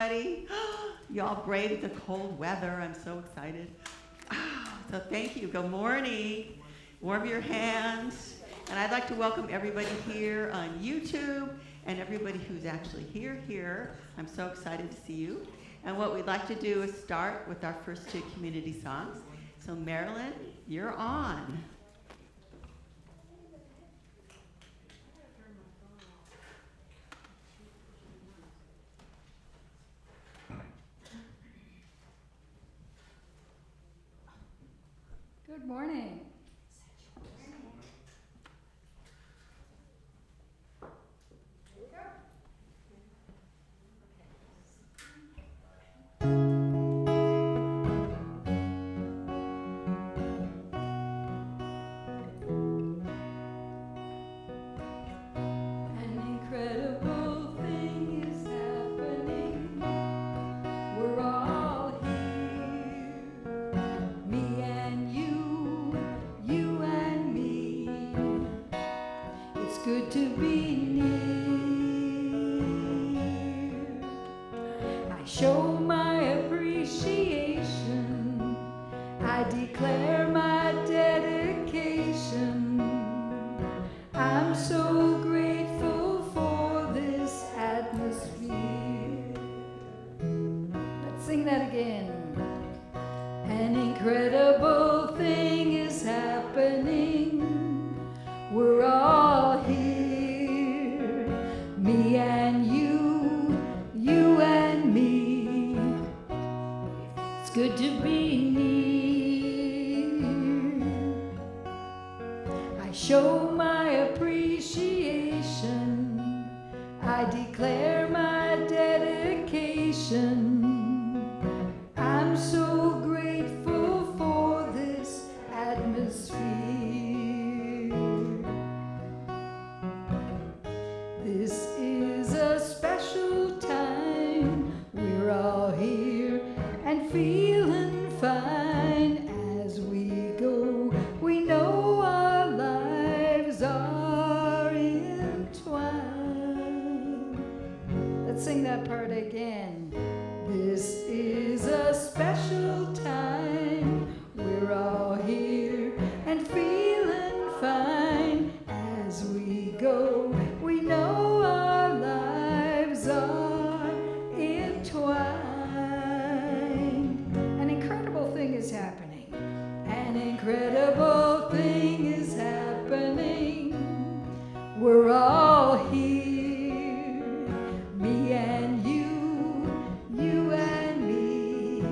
Everybody. Y'all braved the cold weather. I'm so excited. So thank you. Good morning. Warm your hands. And I'd like to welcome everybody here on YouTube and everybody who's actually here. I'm so excited to see you. And what we'd like to do is start with our first two community songs. So Madalyn, you're on. Good morning. Good to be near. I show my appreciation. I declare my dedication. I'm so grateful for this atmosphere. Let's sing that again. An incredible thing is happening. We're all here, me and you and me. It's good to be near. I show my appreciation. I declare my dedication. I'm so grateful for this atmosphere. This is a special time. We're all here and feeling fine as we go. We know our lives are entwined. Let's sing that part again. This is a special time. We're all here and feeling fine as we go. We know our lives are entwined. An incredible thing is happening. An incredible thing is happening. We're all here, me and you and me.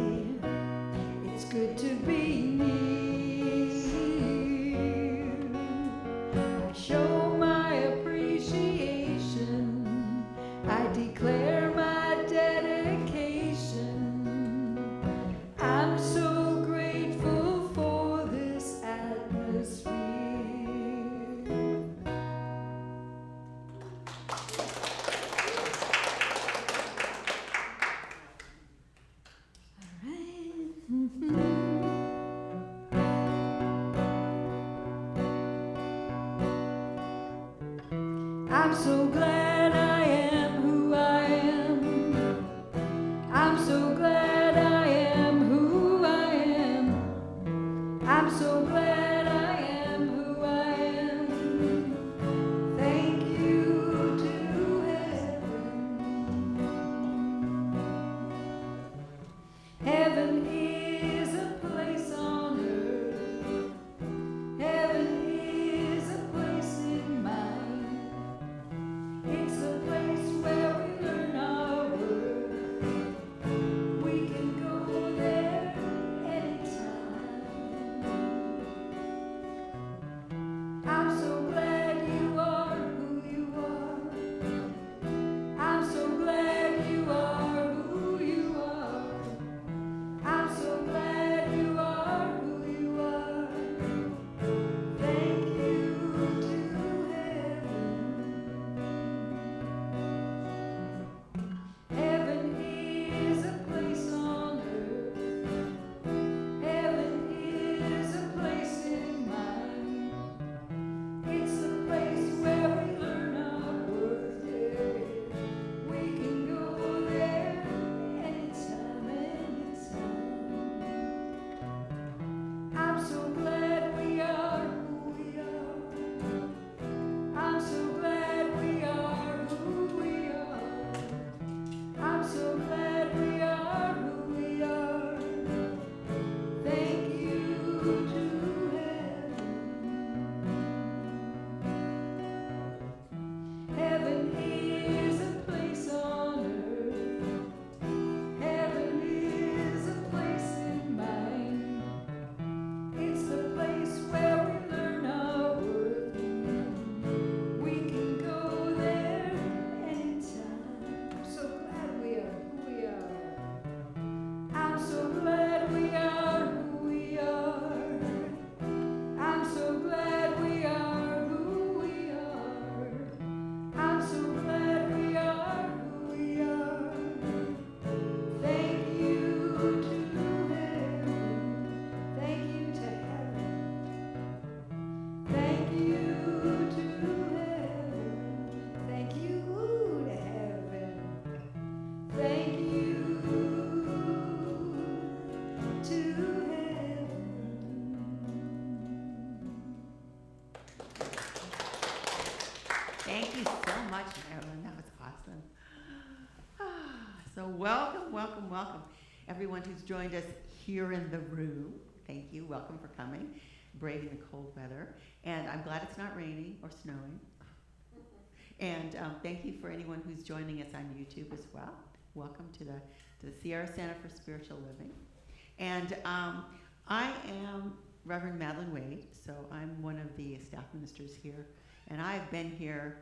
It's good to be near. I show my appreciation. I declare my dedication. I'm so grateful for this atmosphere. All right. I'm so glad I am who I am. I'm so glad I am who I am. I'm so glad I am who I am. Thank you to heaven. Heaven is a place on earth. Heaven is a place in mind. much, Madalyn. That was awesome. So welcome, welcome, welcome, everyone who's joined us here in the room. Thank you. Welcome for coming, braving the cold weather. And I'm glad it's not raining or snowing. And thank you for anyone who's joining us on YouTube as well. Welcome to the Sierra Center for Spiritual Living. And I am Reverend Madalyn Wade, so I'm one of the staff ministers here. And I've been here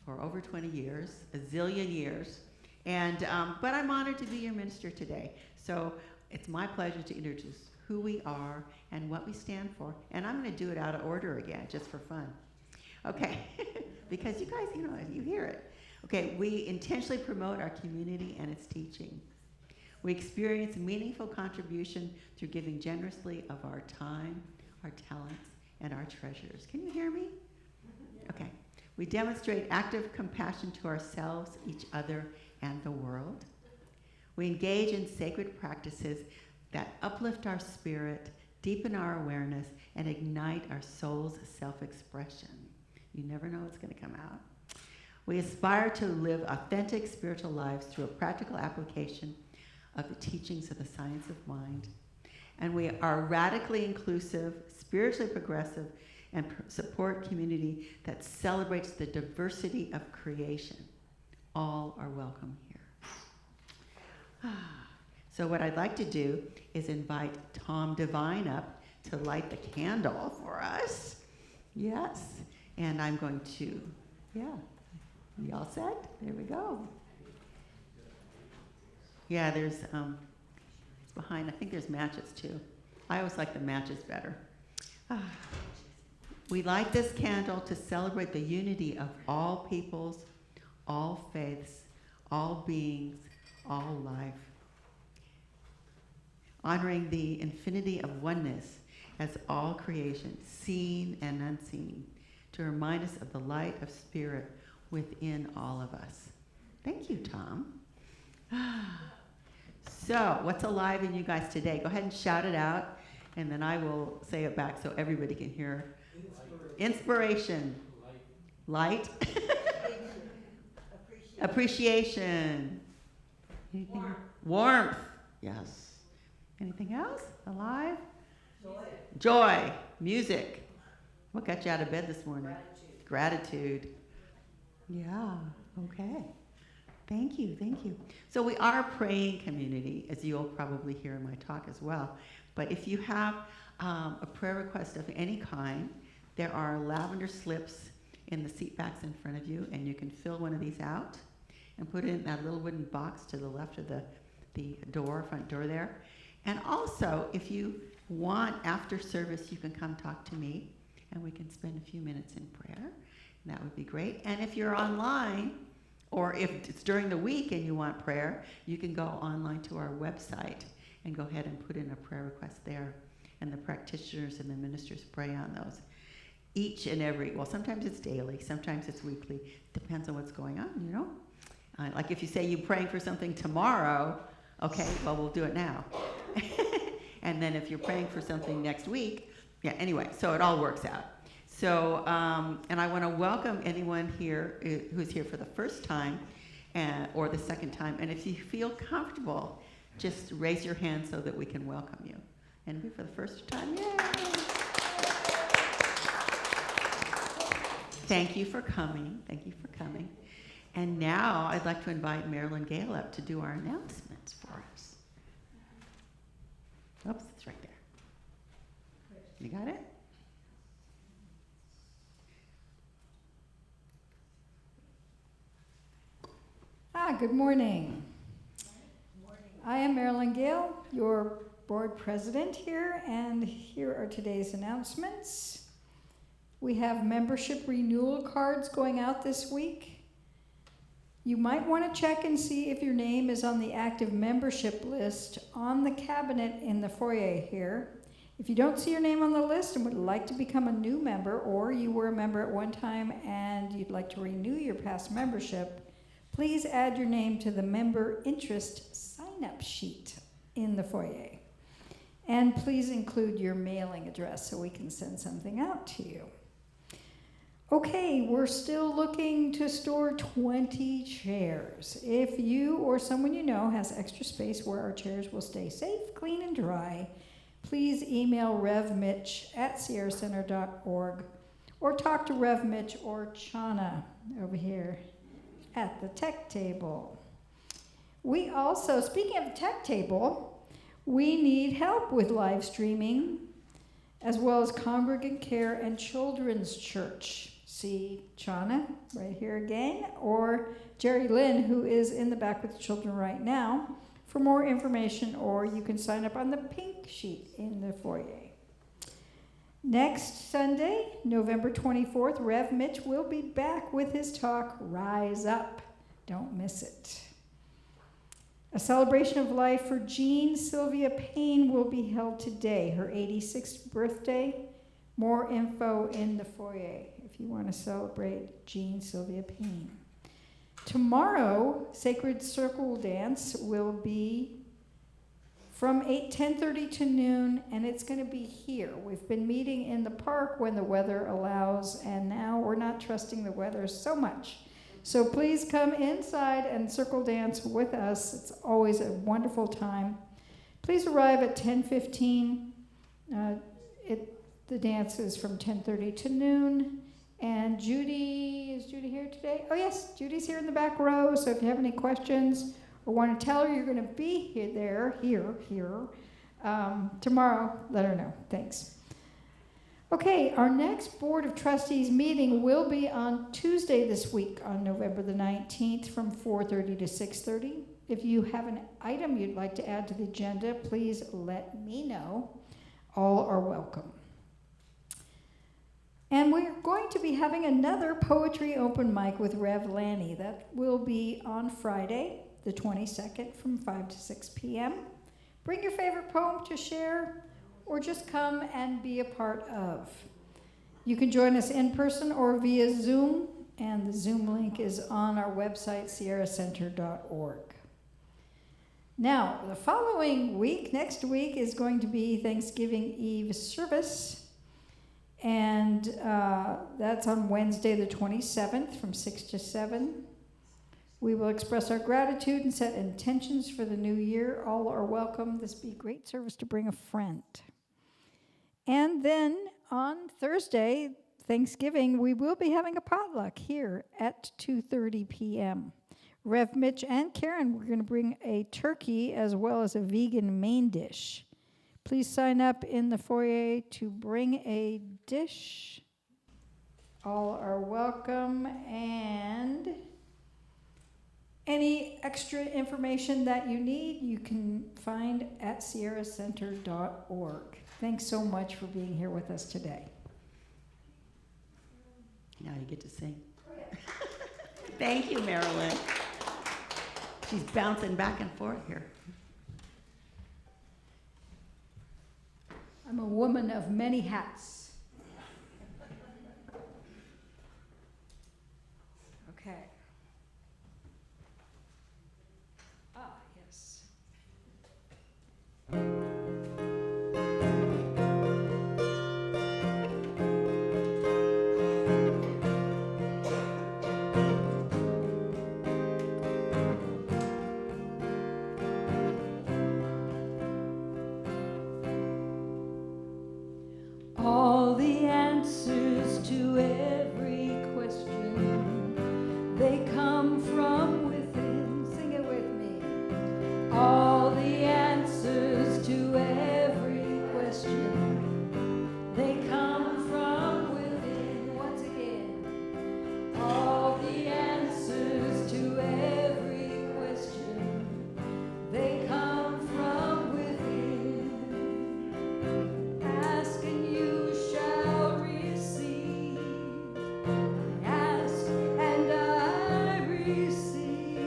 for over 20 years, a zillion years. And but I'm honored to be your minister today. So it's my pleasure to introduce who we are and what we stand for. And I'm going to do it out of order again, just for fun. Okay, because you guys, you hear it. Okay, we intentionally promote our community and its teaching. We experience meaningful contribution through giving generously of our time, our talents, and our treasures. Can you hear me? Okay. We demonstrate active compassion to ourselves, each other, and the world. We engage in sacred practices that uplift our spirit, deepen our awareness, and ignite our soul's self-expression. You never know what's going to come out. We aspire to live authentic spiritual lives through a practical application of the teachings of the science of mind. And we are radically inclusive, spiritually progressive, and support community that celebrates the diversity of creation. All are welcome here. So what I'd like to do is invite Tom Devine up to light the candle for us. Yes. And I'm going to, you all set? There we go. Yeah, there's, it's behind, I think there's matches too. I always like the matches better. We light this candle to celebrate the unity of all peoples, all faiths, all beings, all life. Honoring the infinity of oneness as all creation, seen and unseen, to remind us of the light of spirit within all of us. Thank you, Tom. So, what's alive in you guys today? Go ahead and shout it out, and then I will say it back so everybody can hear. Inspiration. Light. Appreciation. Anything? Warmth. Yes. Anything else? Alive? Joy. Music. What got you out of bed this morning? Gratitude. Yeah. Okay. Thank you. Thank you. So we are a praying community, as you'll probably hear in my talk as well. But if you have a prayer request of any kind, there are lavender slips in the seat backs in front of you, and you can fill one of these out and put it in that little wooden box to the left of the front door there. And also, if you want, after service, you can come talk to me, and we can spend a few minutes in prayer. And that would be great. And if you're online, or if it's during the week and you want prayer, you can go online to our website and go ahead and put in a prayer request there. And the practitioners and the ministers pray on those. Each and every, well, sometimes it's daily, sometimes it's weekly. Depends on what's going on, like if you say you're praying for something tomorrow, okay, well, we'll do it now. And then if you're praying for something next week, anyway, so it all works out. So, and I want to welcome anyone here who's here for the first time or the second time. And if you feel comfortable, just raise your hand so that we can welcome you. And for the first time, yay! Thank you for coming. Thank you for coming. And now I'd like to invite Madalyn Gale up to do our announcements for us. Oops, it's right there. You got it? Good morning. I am Madalyn Gale, your board president here, and here are today's announcements. We have membership renewal cards going out this week. You might want to check and see if your name is on the active membership list on the cabinet in the foyer here. If you don't see your name on the list and would like to become a new member, or you were a member at one time and you'd like to renew your past membership, please add your name to the member interest sign-up sheet in the foyer. And please include your mailing address so we can send something out to you. Okay, we're still looking to store 20 chairs. If you or someone you know has extra space where our chairs will stay safe, clean, and dry, please email revmitch@sierracenter.org or talk to Rev Mitch or Chana over here at the tech table. We also, speaking of the tech table, we need help with live streaming as well as congregant care and children's church. See Chana right here again, or Jerry Lynn, who is in the back with the children right now, for more information, or you can sign up on the pink sheet in the foyer. Next Sunday, November 24th, Rev Mitch will be back with his talk, Rise Up. Don't miss it. A celebration of life for Jean Sylvia Payne will be held today, her 86th birthday. More info in the foyer if you want to celebrate Jean Sylvia Payne. Tomorrow, Sacred Circle Dance will be from 10:30 to noon, and it's going to be here. We've been meeting in the park when the weather allows, and now we're not trusting the weather so much. So please come inside and circle dance with us. It's always a wonderful time. Please arrive at 10:15. The dance is from 10:30 to noon. And Judy, is Judy here today? Oh yes, Judy's here in the back row. So if you have any questions or want to tell her you're going to be here tomorrow, let her know. Thanks. Okay, our next Board of Trustees meeting will be on Tuesday this week on November the 19th from 4:30 to 6:30. If you have an item you'd like to add to the agenda, please let me know. All are welcome. And we're going to be having another poetry open mic with Rev Lanny. That will be on Friday, the 22nd, from 5 to 6 p.m. Bring your favorite poem to share, or just come and be a part of. You can join us in person or via Zoom, and the Zoom link is on our website, sierracenter.org. Now, the following week, next week, is going to be Thanksgiving Eve service. And that's on Wednesday the 27th from 6 to 7. We will express our gratitude and set intentions for the new year. All are welcome. This be a great service to bring a friend. And then on Thursday, Thanksgiving, we will be having a potluck here at 2:30 p.m. Rev Mitch and Karen, we're going to bring a turkey as well as a vegan main dish. Please sign up in the foyer to bring a dish. All are welcome, and any extra information that you need, you can find at sierracenter.org. Thanks so much for being here with us today. Now you get to sing. Thank you, Madalyn. She's bouncing back and forth here. I'm a woman of many hats. Okay. Ah, yes. All the answers to every question, they come from within. Sing it with me. All the answers to every question, they come from within. Once again. All the answers to every question, they come from within. Ask and you shall receive. Ask and I receive.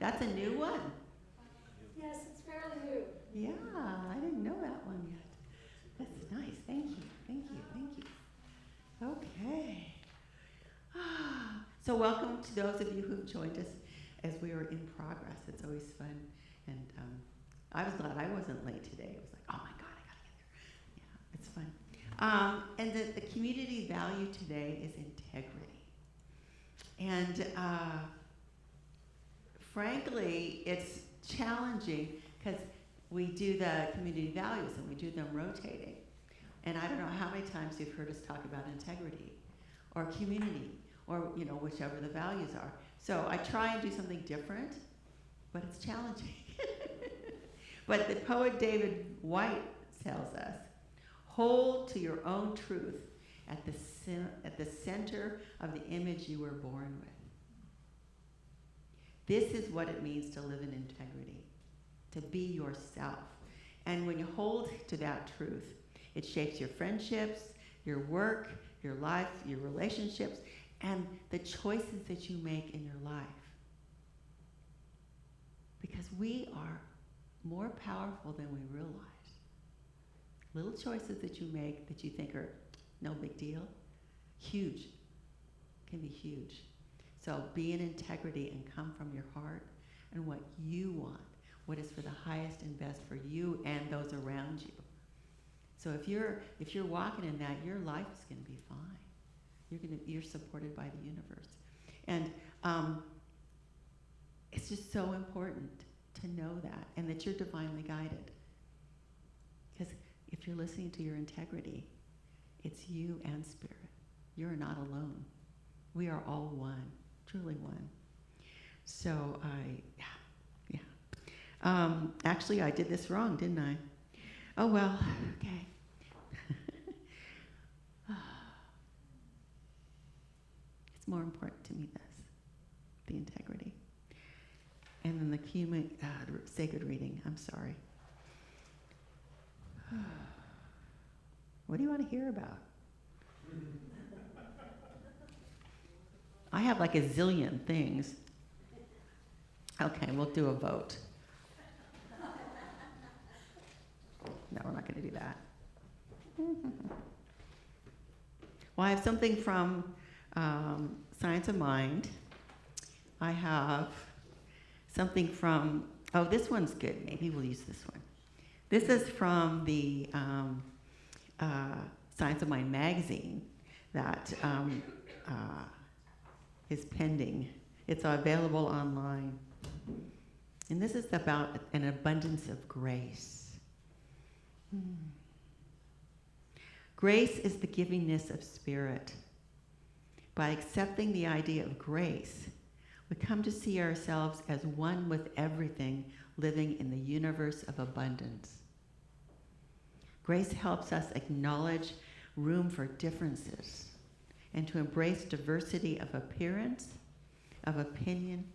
That's a new one. Yes, it's fairly new. Yeah, I didn't know that one yet. That's nice. Thank you. Thank you. Thank you. Okay. So welcome to those of you who've joined us as we were in progress. It's always fun. And I was glad I wasn't late today. It was like, oh my God, I got to get there. Yeah, it's fun. And the community value today is integrity. And frankly, it's challenging because we do the community values and we do them rotating. And I don't know how many times you've heard us talk about integrity or community or, whichever the values are. So I try and do something different, but it's challenging. But the poet David White tells us, hold to your own truth at the center of the image you were born with. This is what it means to live in integrity, to be yourself. And when you hold to that truth, it shapes your friendships, your work, your life, your relationships, and the choices that you make in your life. Because we are more powerful than we realize. Little choices that you make that you think are no big deal, huge, can be huge. So be in integrity and come from your heart and what you want, what is for the highest and best for you and those around you. So if you're walking in that, your life is going to be fine. You're supported by the universe. And it's just so important to know that and that you're divinely guided. Because if you're listening to your integrity, it's you and spirit. You're not alone. We are all one, truly one. So actually I did this wrong, didn't I? Oh well, okay. It's more important to me the integrity. And then the sacred reading, I'm sorry. What do you want to hear about? I have like a zillion things. Okay, we'll do a vote. No, we're not going to do that. Well, I have something from Science of Mind. I have something from, this one's good. Maybe we'll use this one. This is from the Science of Mind magazine that is pending. It's available online. And this is about an abundance of grace. Grace is the givingness of spirit. By accepting the idea of grace, we come to see ourselves as one with everything living in the universe of abundance. Grace helps us acknowledge room for differences and to embrace diversity of appearance, of opinion,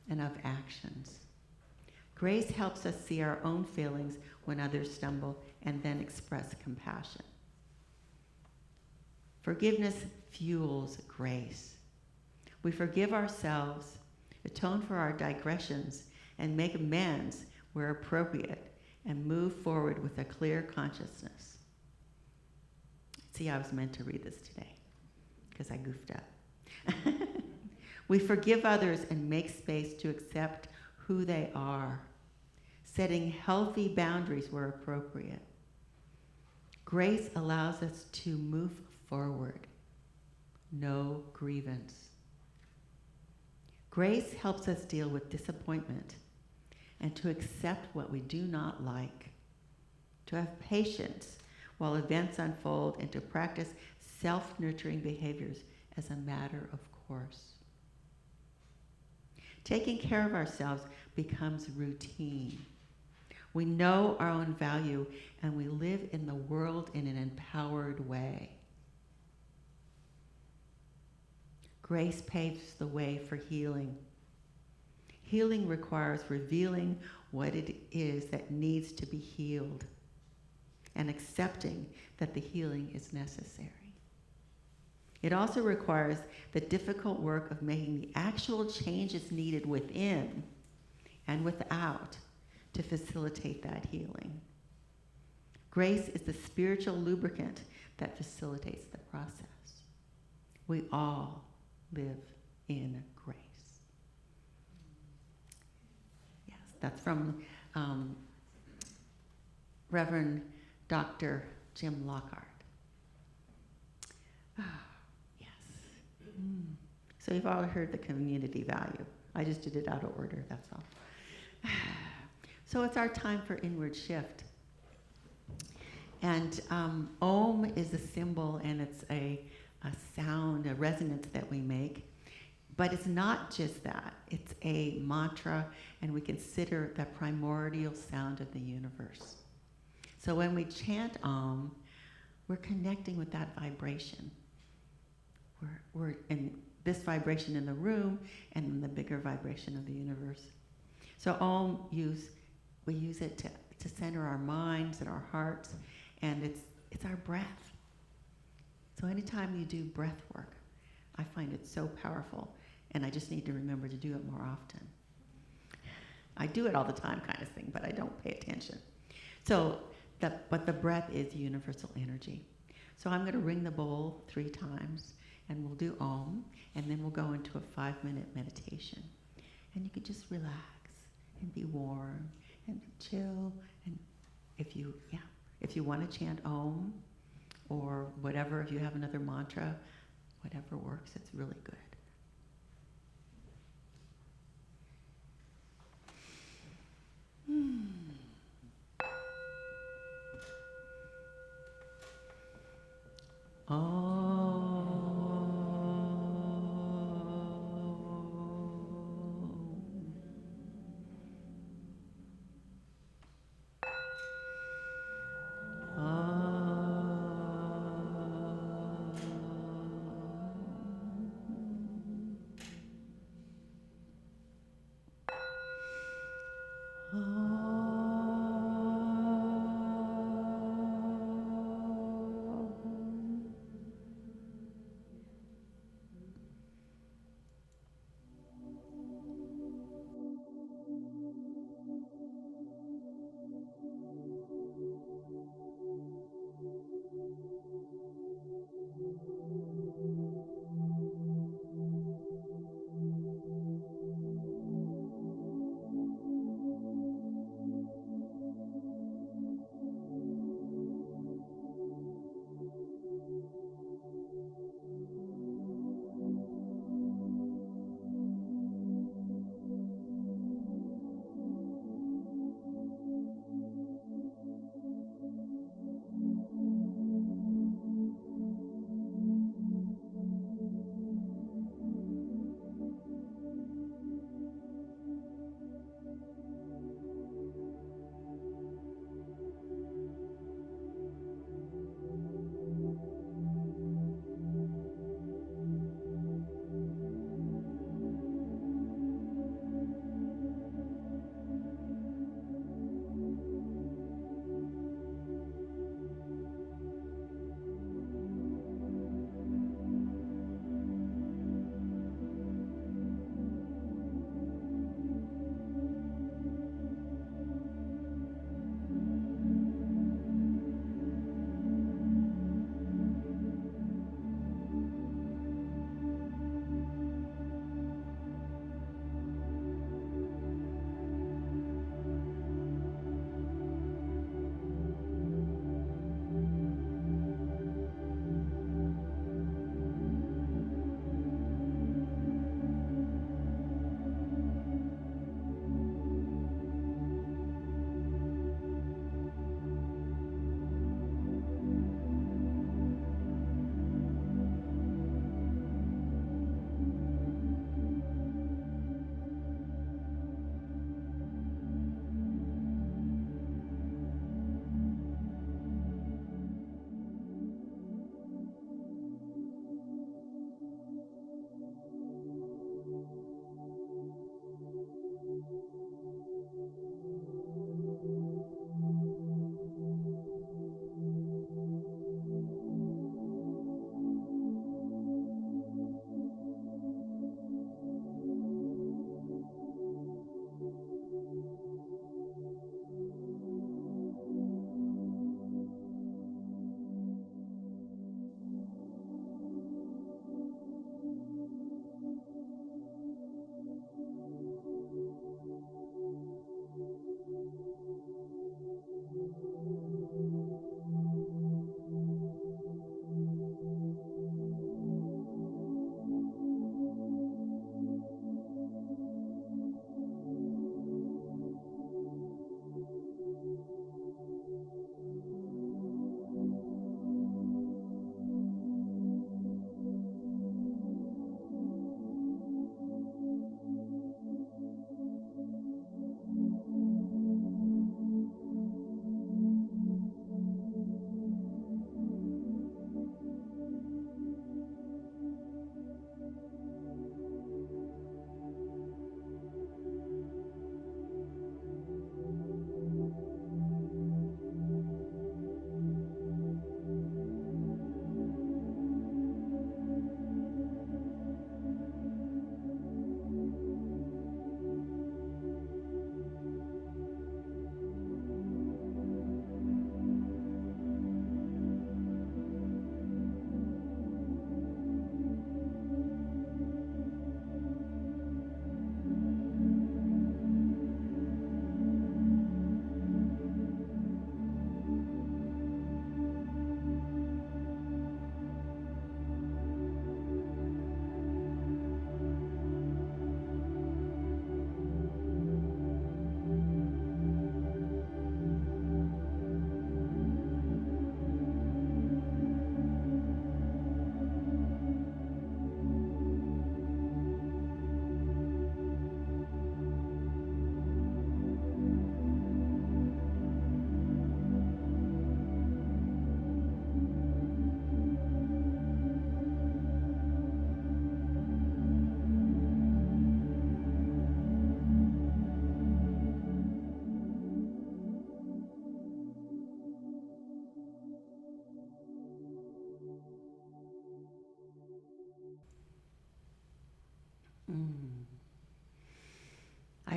and of actions. Grace helps us see our own feelings when others stumble and then express compassion. Forgiveness fuels grace. We forgive ourselves, atone for our digressions, and make amends where appropriate, and move forward with a clear consciousness. See, I was meant to read this today because I goofed up. We forgive others and make space to accept who they are, setting healthy boundaries where appropriate. Grace allows us to move forward. No grievance. Grace helps us deal with disappointment and to accept what we do not like, to have patience while events unfold, and to practice self-nurturing behaviors as a matter of course. Taking care of ourselves becomes routine. We know our own value, and we live in the world in an empowered way. Grace paves the way for healing. Healing requires revealing what it is that needs to be healed and accepting that the healing is necessary. It also requires the difficult work of making the actual changes needed within and without to facilitate that healing. Grace is the spiritual lubricant that facilitates the process. We all live in grace. Yes, that's from Reverend Dr. Jim Lockhart. Yes. So you've all heard the community value. I just did it out of order, that's all. So it's our time for inward shift. And Om is a symbol, and it's a sound, a resonance that we make. But it's not just that. It's a mantra, and we consider the primordial sound of the universe. So when we chant Om, we're connecting with that vibration. We're in this vibration in the room and in the bigger vibration of the universe. So Om, we use it to center our minds and our hearts, and it's our breath. So anytime you do breath work, I find it so powerful, and I just need to remember to do it more often. I do it all the time kind of thing, but I don't pay attention. But the breath is universal energy. So I'm going to ring the bowl 3 times, and we'll do Om, and then we'll go into a 5-minute meditation. And you can just relax and be warm and chill. And if you want to chant Om or whatever, if you have another mantra, whatever works, it's really good.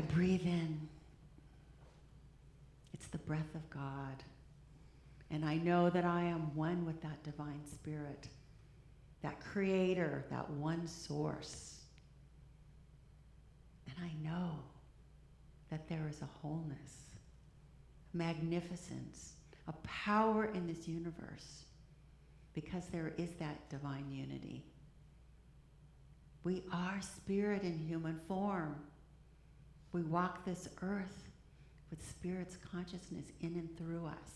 I breathe in. It's the breath of God. And I know that I am one with that divine spirit, that creator, that one source. And I know that there is a wholeness, magnificence, a power in this universe because there is that divine unity. We are spirit in human form. We walk this earth with spirit's consciousness in and through us.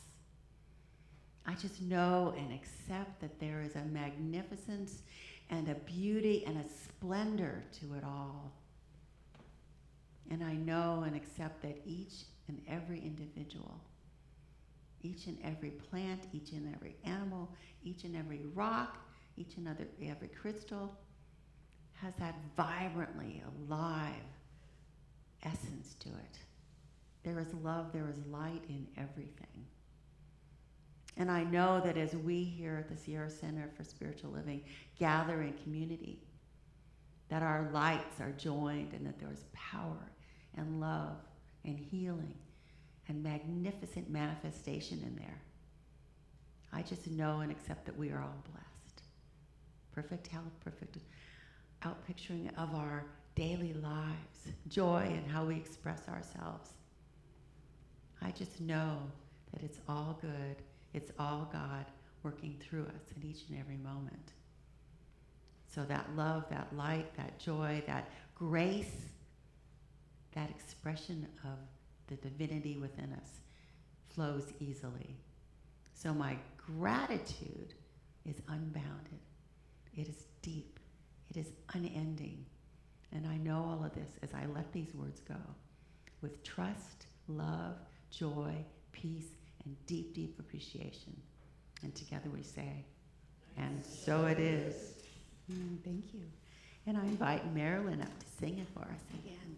I just know and accept that there is a magnificence and a beauty and a splendor to it all. And I know and accept that each and every individual, each and every plant, each and every animal, each and every rock, each and every crystal has that vibrantly alive essence to it. There is love, there is light in everything. And I know that as we here at the Sierra Center for Spiritual Living gather in community, that our lights are joined and that there is power and love and healing and magnificent manifestation in there. I just know and accept that we are all blessed. Perfect health, perfect outpicturing of our daily lives, joy and how we express ourselves. I just know that it's all good, it's all God working through us in each and every moment. So that love, that light, that joy, that grace, that expression of the divinity within us flows easily. So my gratitude is unbounded. It is deep. It is unending. And I know all of this as I let these words go with trust, love, joy, peace, and deep, deep appreciation. And together we say, and so it is. Thank you. And I invite Madalyn up to sing it for us again.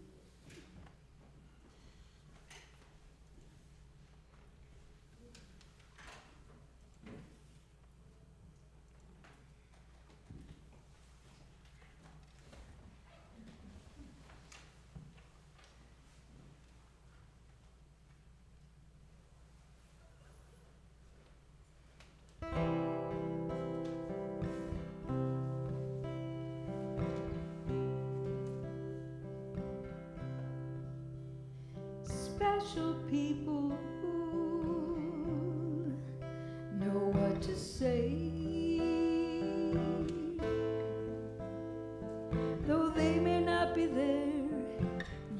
Special people who know what to say, though they may not be there,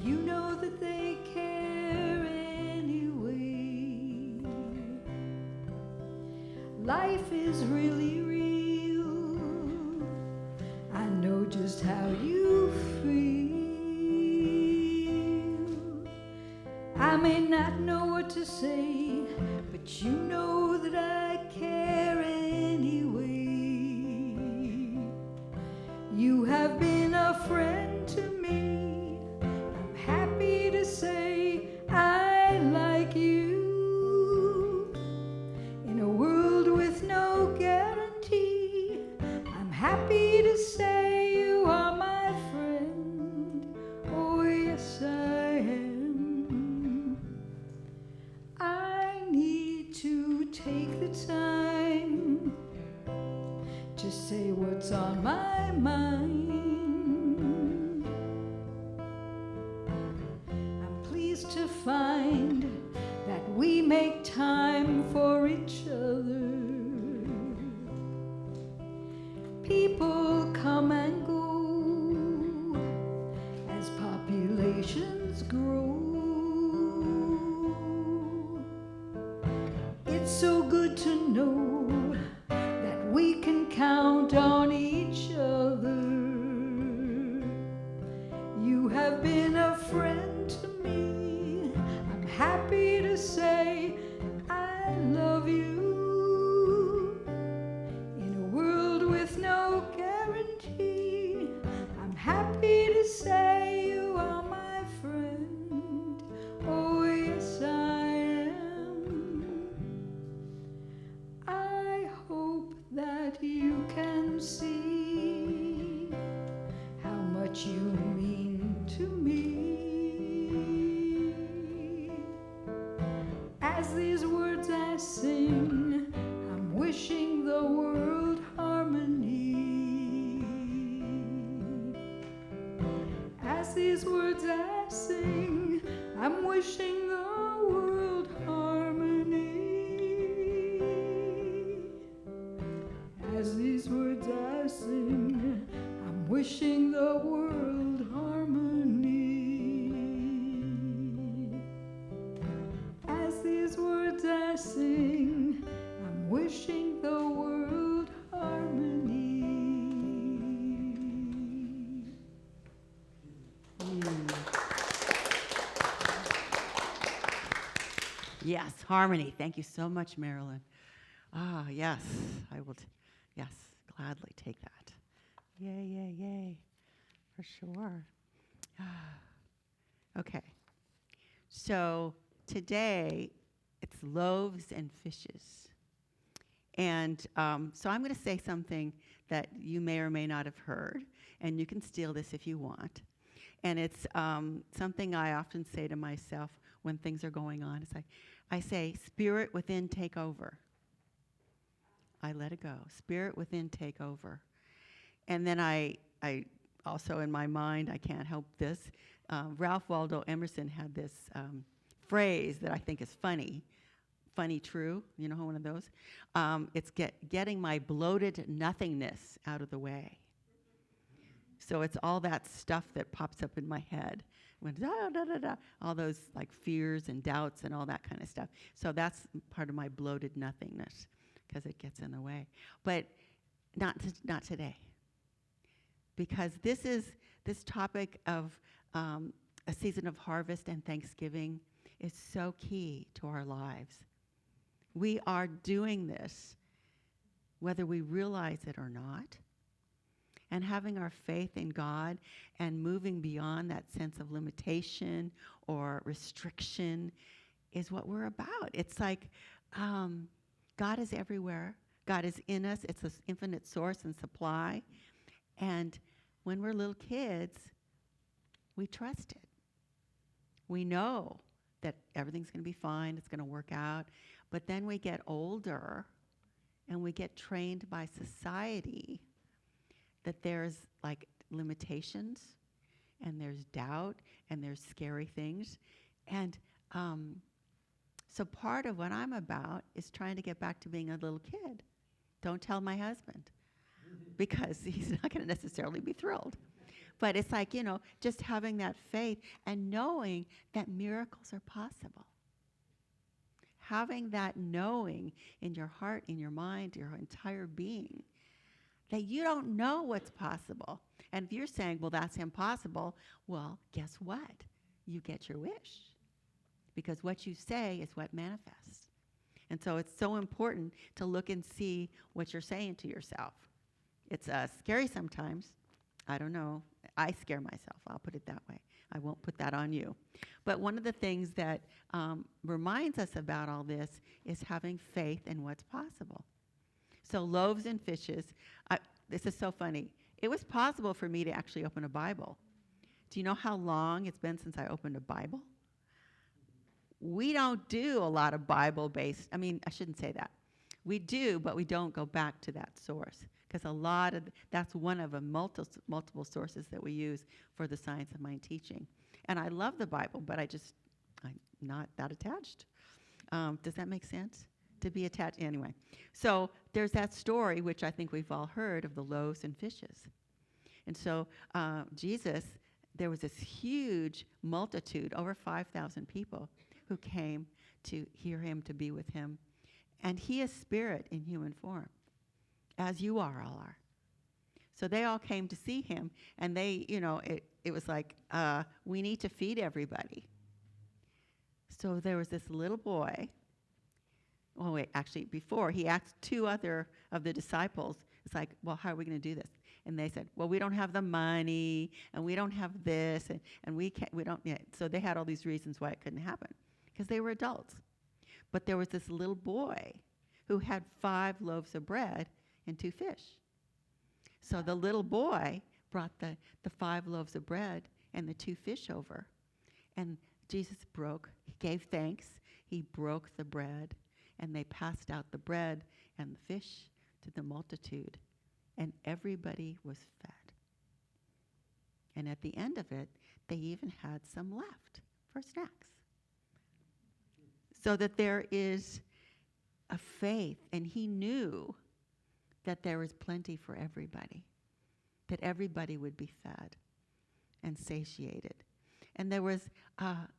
you know that they care anyway. Life is really real. I know just how you feel. I may not know what to say, but you know that I care anyway. You have been a friend to me. I'm happy to say I like you. In a world with no guarantee, I'm happy to say you are my friend. Oh, yes, I am. Take the time to say what's on my mind. I'm pleased to find that we make time for each other. People come and go as populations grow. It's so good to know that we can count on each other. You have been a friend to me. I'm happy to say I love you. In a world with no guarantee, I'm happy to say you are my friend. Oh, yes, I that you can see how much you mean to me. wishing the world harmony. As these words I sing, I'm wishing the world harmony. As these words I sing, I'm wishing the world harmony. Yes, harmony. Thank you so much, Madalyn. Ah, yes, I will, yes, gladly take that. Yay, yay, yay, for sure. Okay, so today it's loaves and fishes. And so I'm going to say something that you may or may not have heard, and you can steal this if you want. And it's something I often say to myself when things are going on. It's like, I say, spirit within, take over. I let it go. Spirit within, take over. And then I also, in my mind, I can't help this. Ralph Waldo Emerson had this phrase that I think is funny. Funny true, you know, one of those. It's getting my bloated nothingness out of the way. So it's all that stuff that pops up in my head. When da, da, da, da, all those like fears and doubts and all that kind of stuff. So that's part of my bloated nothingness because it gets in the way. But not today. Because this topic of a season of harvest and Thanksgiving is so key to our lives. We are doing this whether we realize it or not. And having our faith in God and moving beyond that sense of limitation or restriction is what we're about. It's like God is everywhere. God is in us. It's this infinite source and supply. And when we're little kids, we trust it. We know that everything's going to be fine. It's going to work out. But then we get older and we get trained by society that there's like limitations and there's doubt and there's scary things. And so part of what I'm about is trying to get back to being a little kid. Don't tell my husband because he's not going to necessarily be thrilled. But it's like, you know, just having that faith and knowing that miracles are possible. Having that knowing in your heart, in your mind, your entire being, that you don't know what's possible. And if you're saying, well, that's impossible, well, guess what? You get your wish. Because what you say is what manifests. And so it's so important to look and see what you're saying to yourself. It's scary sometimes. I don't know. I scare myself. I'll put it that way. I won't put that on you. But one of the things that reminds us about all this is having faith in what's possible. So loaves and fishes, this is so funny. It was possible for me to actually open a Bible. Do you know how long it's been since I opened a Bible? We don't do a lot of Bible-based, I shouldn't say that. We do, but we don't go back to that source. Because that's one of the multiple sources that we use for the science of mind teaching. And I love the Bible, but I'm not that attached. Does that make sense? To be attached, anyway. So there's that story, which I think we've all heard, of the loaves and fishes. And so Jesus, there was this huge multitude, over 5,000 people, who came to hear him, to be with him. And he is spirit in human form, as you all are. So they all came to see him, and they, it was like, we need to feed everybody. So there was this little boy. Oh, wait, actually, before, he asked two other of the disciples, it's like, well, how are we going to do this? And they said, well, we don't have the money, and we don't have this, and we don't yet. So they had all these reasons why it couldn't happen, because they were adults. But there was this little boy who had 5 loaves of bread and 2 fish. So the little boy brought the 5 loaves of bread and the 2 fish over. And Jesus he gave thanks, he broke the bread, and they passed out the bread and the fish to the multitude, and everybody was fed. And at the end of it, they even had some left for snacks. so that there is a faith, and he knew that there was plenty for everybody, that everybody would be fed and satiated. And there was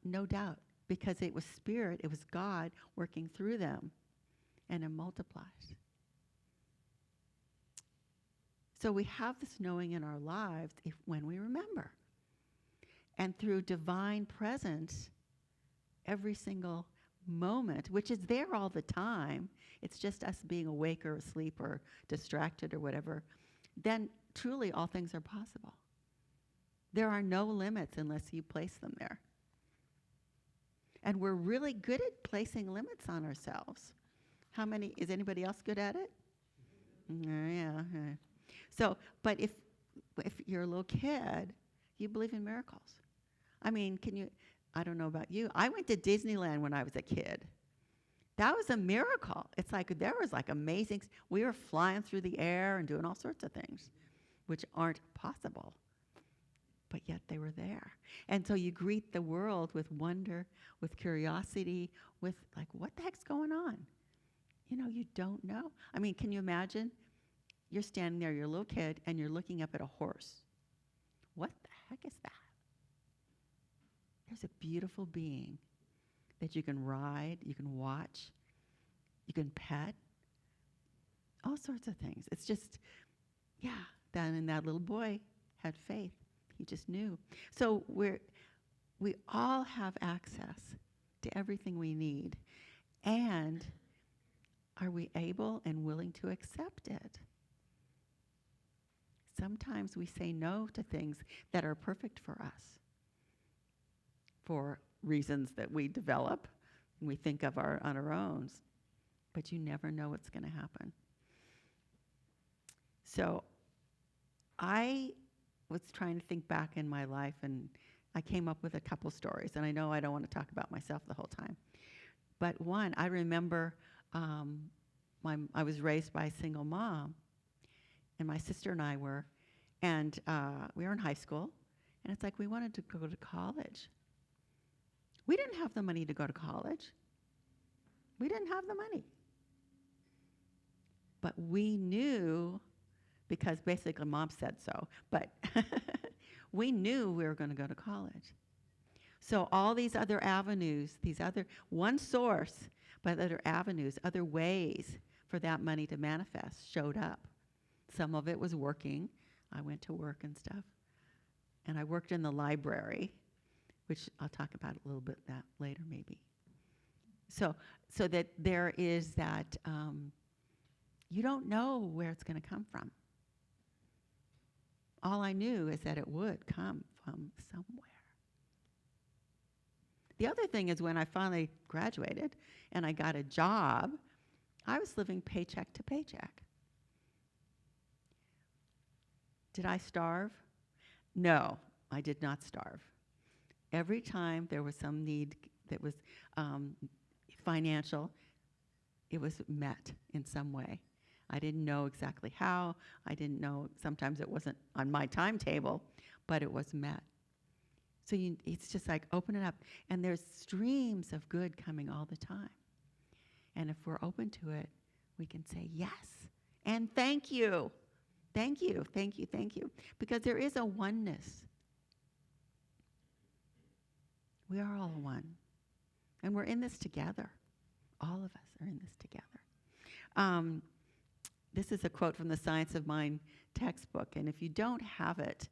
no doubt, because it was Spirit, it was God working through them, and it multiplies. So we have this knowing in our lives when we remember. And through divine presence, every single moment, which is there all the time, it's just us being awake or asleep or distracted or whatever, then truly all things are possible. There are no limits unless you place them there. And we're really good at placing limits on ourselves. Is anybody else good at it? Yeah. So, but if you're a little kid, you believe in miracles. I mean, I don't know about you. I went to Disneyland when I was a kid. That was a miracle. It's like there was like amazing, we were flying through the air and doing all sorts of things, which aren't possible. But yet they were there. And so you greet the world with wonder, with curiosity, with like, what the heck's going on? You don't know. I mean, can you imagine? You're standing there, you're a little kid, and you're looking up at a horse. What the heck is that? There's a beautiful being that you can ride, you can watch, you can pet, all sorts of things. It's just, and that little boy had faith. He just knew. So we all have access to everything we need. And are we able and willing to accept it? Sometimes we say no to things that are perfect for us for reasons that we develop and we think of on our own. But you never know what's going to happen. So I was trying to think back in my life, and I came up with a couple stories. And I know I don't want to talk about myself the whole time. But one, I remember I was raised by a single mom, and my sister and I were, and we were in high school, and it's like we wanted to go to college. We didn't have the money to go to college. We didn't have the money. But we knew, because basically Mom said so, but we knew we were going to go to college. So all these other avenues, one source, but other avenues, other ways for that money to manifest showed up. Some of it was working. I went to work and stuff. And I worked in the library, which I'll talk about a little bit that later maybe. So that there is that, you don't know where it's going to come from. All I knew is that it would come from somewhere. The other thing is when I finally graduated and I got a job, I was living paycheck to paycheck. Did I starve? No, I did not starve. Every time there was some need that was financial, it was met in some way. I didn't know exactly how. I didn't know, sometimes it wasn't on my timetable, but it was met. So it's just like open it up. And there's streams of good coming all the time. And if we're open to it, we can say yes. And thank you. Thank you, thank you, thank you. Because there is a oneness. We are all one. And we're in this together. All of us are in this together. This is a quote from the Science of Mind textbook. And if you don't have it,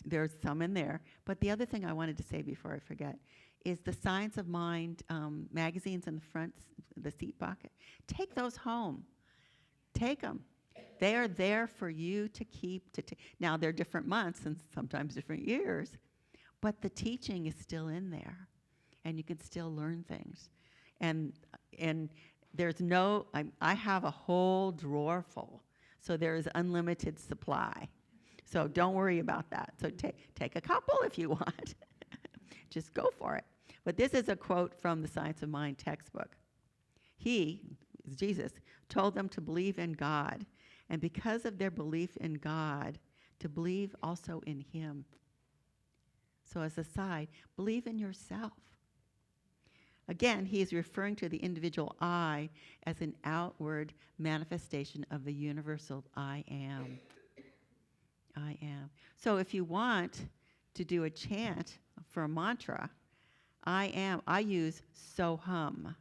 there's some in there. But the other thing I wanted to say before I forget is the Science of Mind magazines in the front, the seat pocket. Take those home. Take them. They are there for you to keep. Now, they're different months and sometimes different years, but the teaching is still in there, and you can still learn things. And there's no, I have a whole drawer full, so there is unlimited supply. So don't worry about that. So take a couple if you want. Just go for it. But this is a quote from the Science of Mind textbook. He, Jesus, told them to believe in God, and because of their belief in God, to believe also in him. So as a side, believe in yourself. Again, he is referring to the individual I as an outward manifestation of the universal I am. I am. So if you want to do a chant for a mantra, I am, I use so hum.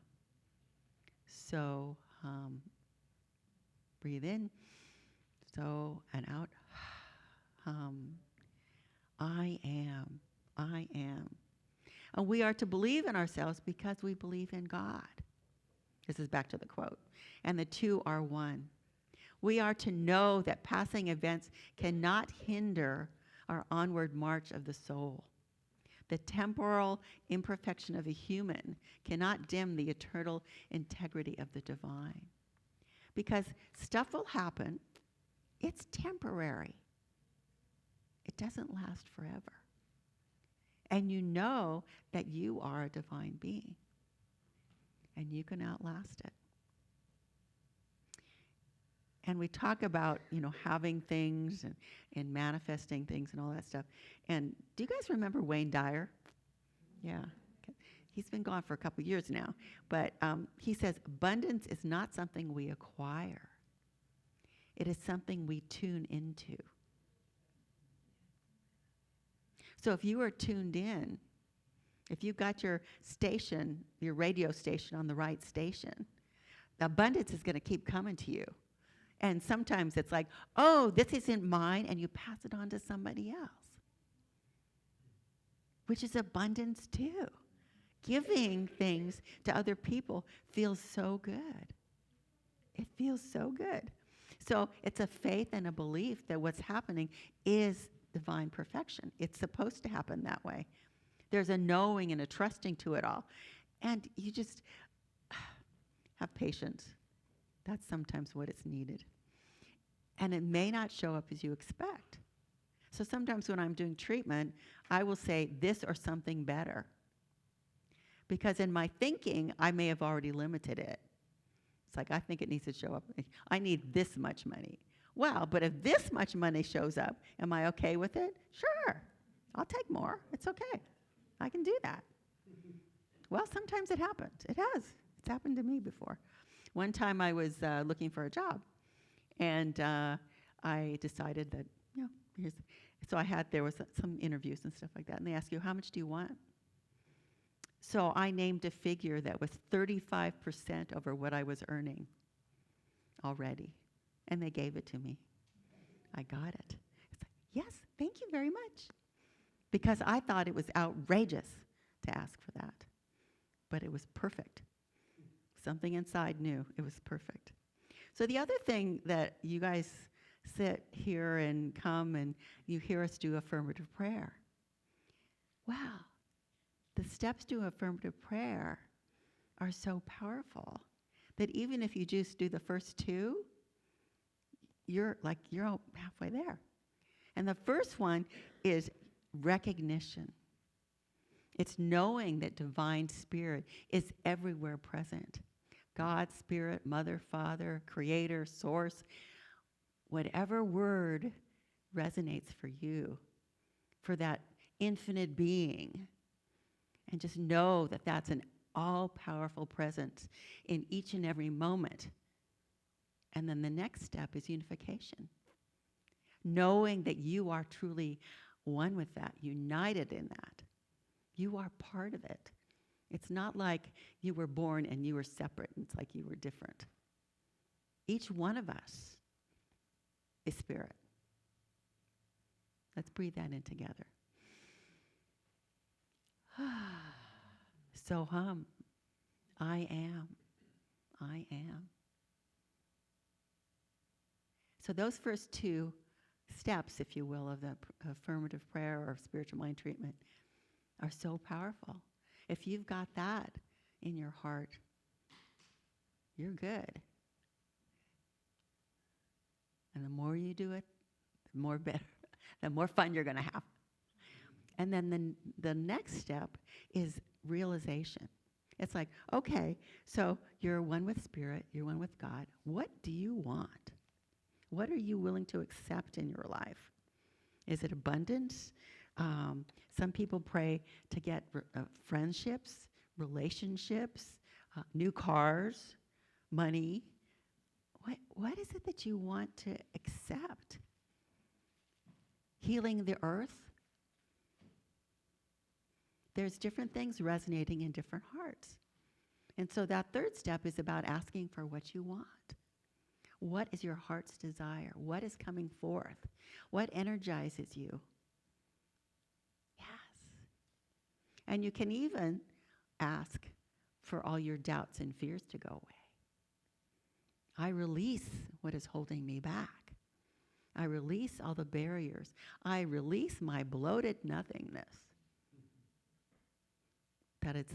So hum. Breathe in, so, and out, hum. I am. I am. And we are to believe in ourselves because we believe in God. This is back to the quote. And the two are one. We are to know that passing events cannot hinder our onward march of the soul. The temporal imperfection of a human cannot dim the eternal integrity of the divine. Because stuff will happen. It's temporary. It doesn't last forever. And you know that you are a divine being. And you can outlast it. And we talk about, having things and manifesting things and all that stuff. And do you guys remember Wayne Dyer? Yeah. Okay. He's been gone for a couple years now. But he says, abundance is not something we acquire. It is something we tune into. So if you are tuned in, if you've got your station, your radio station on the right station, the abundance is going to keep coming to you. And sometimes it's like, oh, this isn't mine, and you pass it on to somebody else, which is abundance too. Giving things to other people feels so good. It feels so good. So it's a faith and a belief that what's happening is divine perfection. It's supposed to happen that way. There's a knowing and a trusting to it all. And you just have patience. That's sometimes what is needed. And it may not show up as you expect. So sometimes when I'm doing treatment, I will say this or something better. Because in my thinking, I may have already limited it. It's like, I think it needs to show up. I need this much money. Well, but if this much money shows up, am I okay with it? Sure. I'll take more. It's okay. I can do that. Well, sometimes it happens. It has. It's happened to me before. One time I was looking for a job, and I decided that, there was some interviews and stuff like that, and they ask you, how much do you want? So I named a figure that was 35% over what I was earning already. And they gave it to me. I got it. It's like, yes, thank you very much. Because I thought it was outrageous to ask for that. But it was perfect. Something inside knew it was perfect. So the other thing that you guys sit here and come and you hear us do affirmative prayer. Wow. The steps to affirmative prayer are so powerful that even if you just do the first two, you're halfway there. And the first one is recognition. It's knowing that divine spirit is everywhere present. God, spirit, mother, father, creator, source, whatever word resonates for you, for that infinite being. And just know that that's an all-powerful presence in each and every moment. And then the next step is unification. Knowing that you are truly one with that, united in that. You are part of it. It's not like you were born and you were separate. It's like you were different. Each one of us is spirit. Let's breathe that in together. So hum. I am. I am. So those first two steps, if you will, of the affirmative prayer or spiritual mind treatment are so powerful. If you've got that in your heart, you're good. And the more you do it, the more better, the more fun you're going to have. And then the next step is realization. It's like, okay, so you're one with spirit, you're one with God. What do you want? What are you willing to accept in your life? Is it abundance? Some people pray to get friendships, relationships, new cars, money. What is it that you want to accept? Healing the earth? There's different things resonating in different hearts. And so that third step is about asking for what you want. What is your heart's desire? What is coming forth? What energizes you? Yes. And you can even ask for all your doubts and fears to go away. I release what is holding me back. I release all the barriers. I release my bloated nothingness. That it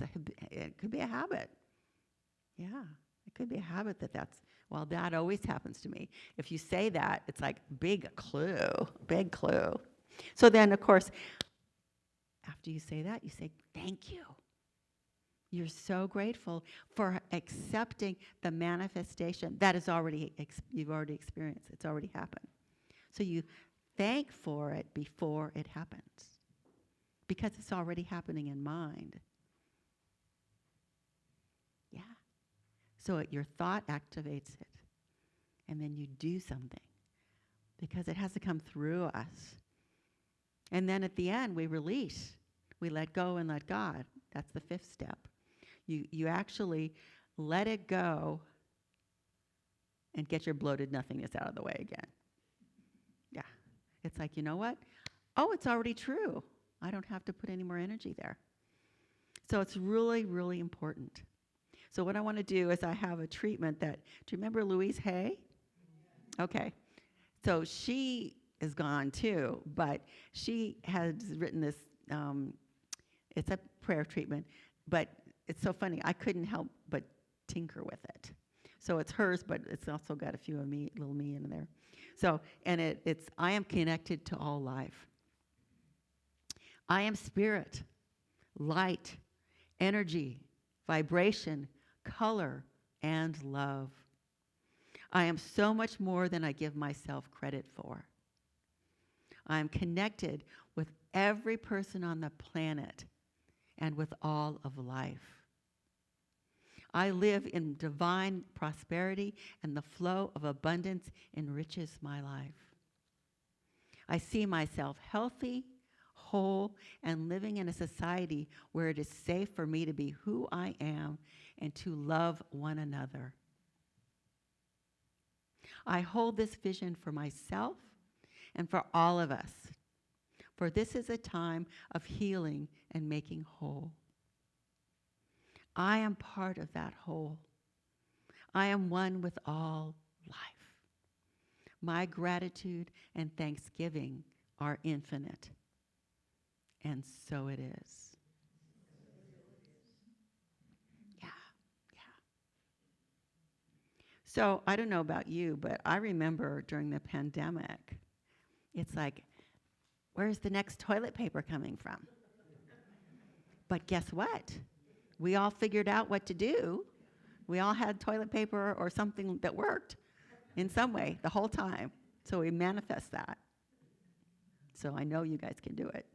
could be a habit. Yeah, it could be a habit that's, well, that always happens to me. If you say that, it's like big clue. So then, of course, after you say that, you say, thank you. You're so grateful for accepting the manifestation that is you've already experienced. It's already happened. So you thank for it before it happens, because it's already happening in mind. Yeah. So your thought activates it, and then you do something, because it has to come through us. And then at the end, we release. We let go and let God. That's the fifth step. You actually let it go and get your bloated nothingness out of the way again. Yeah. It's like, you know what? Oh, it's already true. I don't have to put any more energy there. So it's really, really important. So what I want to do is I have a treatment that, do you remember Louise Hay? Okay. So she is gone too, but she has written this, it's a prayer treatment, but it's so funny. I couldn't help but tinker with it. So it's hers, but it's also got a few of me, little me in there. So, and it's, I am connected to all life. I am spirit, light, energy, vibration, color, and love. I am so much more than I give myself credit for. I am connected with every person on the planet and with all of life. I live in divine prosperity, and the flow of abundance enriches my life. I see myself healthy, whole, and living in a society where it is safe for me to be who I am and to love one another. I hold this vision for myself and for all of us, for this is a time of healing and making whole. I am part of that whole. I am one with all life. My gratitude and thanksgiving are infinite. And so it is. Yeah. So I don't know about you, but I remember during the pandemic, it's like, where's the next toilet paper coming from? But guess what? We all figured out what to do. We all had toilet paper or something that worked in some way the whole time. So we manifest that. So I know you guys can do it.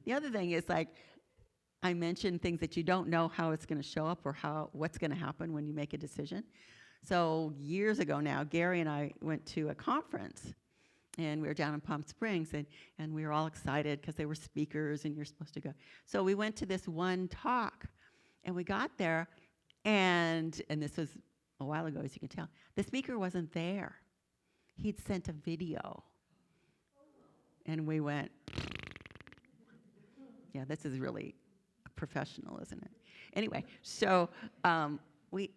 The other thing is, like, I mentioned things that you don't know how it's going to show up or what's going to happen when you make a decision. So years ago now, Gary and I went to a conference, and we were down in Palm Springs, and we were all excited because they were speakers and you're supposed to go. So we went to this one talk, and we got there, and this was a while ago, as you can tell. The speaker wasn't there. He'd sent a video. And we went, yeah, this is really professional, isn't it? Anyway, so we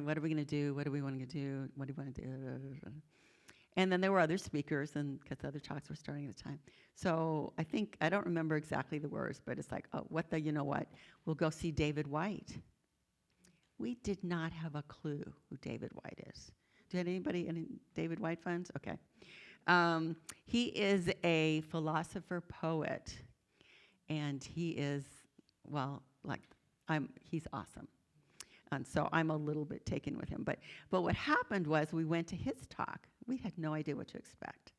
what are we going to do? What do we want to do? What do we want to do? And then there were other speakers, and because other talks were starting at the time. So I don't remember exactly the words, but it's like, oh, you know what? We'll go see David White. We did not have a clue who David White is. Did anybody, any David White fans? Okay. He is a philosopher poet, and he is, well, he's awesome. And so I'm a little bit taken with him. But what happened was we went to his talk. We had no idea what to expect.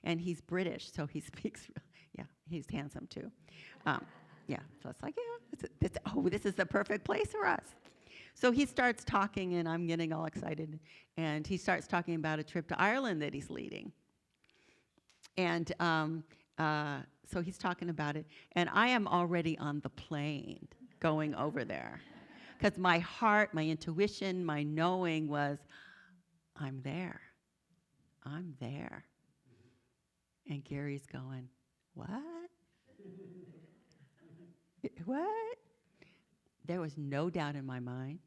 And he's British, so he speaks, yeah, he's handsome too. Yeah, so it's like, yeah, this is the perfect place for us. So he starts talking, and I'm getting all excited. And he starts talking about a trip to Ireland that he's leading. And so he's talking about it. And I am already on the plane going over there. Because my heart, my intuition, my knowing was, I'm there. I'm there. And Gary's going, what? What? There was no doubt in my mind.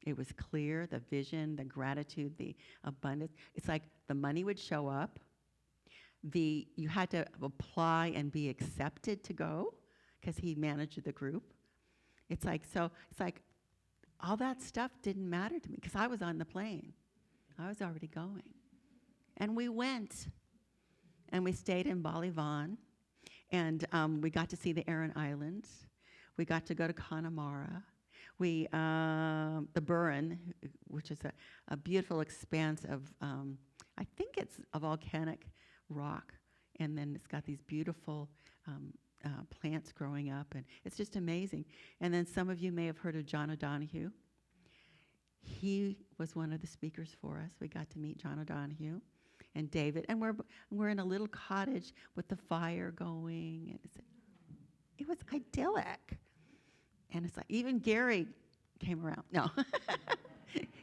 It was clear, the vision, the gratitude, the abundance. It's like the money would show up. You had to apply and be accepted to go because he managed the group. It's like all that stuff didn't matter to me because I was on the plane. I was already going. And we went. And we stayed in Ballyvaughan. And we got to see the Aran Islands. We got to go to Connemara. The Burren, which is a beautiful expanse of, I think it's a volcanic rock. And then it's got these beautiful plants growing up. And it's just amazing. And then some of you may have heard of John O'Donohue. He was one of the speakers for us. We got to meet John O'Donohue and David. And we're in a little cottage with the fire going. And it was idyllic. And it's like, even Gary came around. No.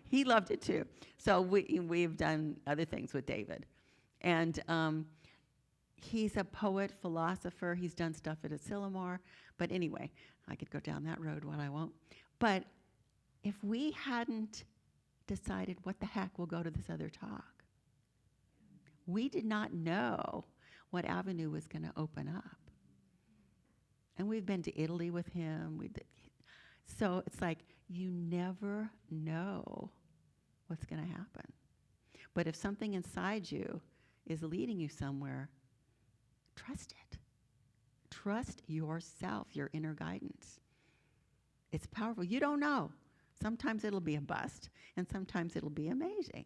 He loved it too. So we've done other things with David. And he's a poet, philosopher. He's done stuff at Asilomar. But anyway, I could go down that road, what I won't. But if we hadn't decided, what the heck, we'll go to this other talk, we did not know what avenue was going to open up. And we've been to Italy with him. So it's like, you never know what's going to happen. But if something inside you is leading you somewhere, trust it. Trust yourself, your inner guidance. It's powerful. You don't know. Sometimes it'll be a bust, and sometimes it'll be amazing.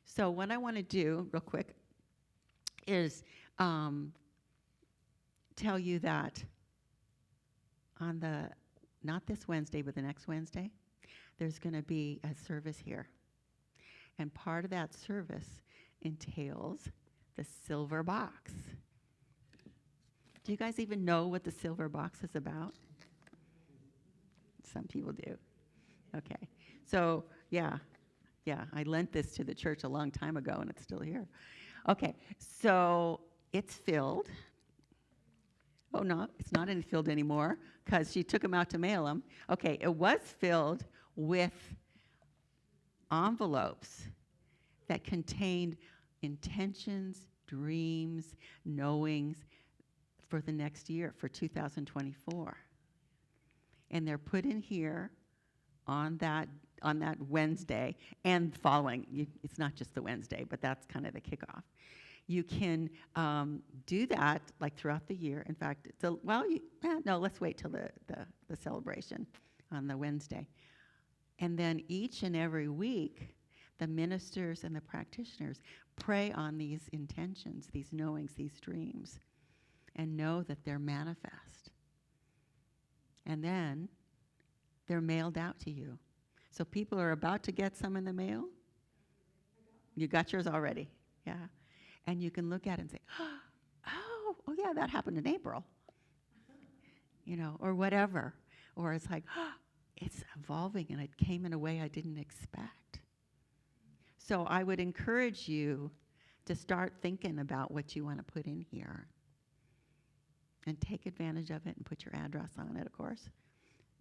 So what I want to do, real quick, is tell you that on not this Wednesday, but the next Wednesday, there's going to be a service here. And part of that service entails the silver box. Do you guys even know what the silver box is about? Some people do. Okay. So, yeah, I lent this to the church a long time ago, and it's still here. Okay, so it's filled. Oh, no, it's not filled anymore because she took them out to mail them. Okay, it was filled with envelopes that contained intentions, dreams, knowings for the next year, for 2024. And they're put in here on that Wednesday and following. It's not just the Wednesday, but that's kind of the kickoff. You can do that like throughout the year. In fact, let's wait till the celebration on the Wednesday. And then each and every week, the ministers and the practitioners pray on these intentions, these knowings, these dreams, and know that they're manifest. And then they're mailed out to you. So people are about to get some in the mail. You got yours already, yeah. And you can look at it and say, oh yeah, that happened in April. Or whatever. Or it's like, it's evolving and it came in a way I didn't expect. So I would encourage you to start thinking about what you want to put in here. And take advantage of it and put your address on it, of course.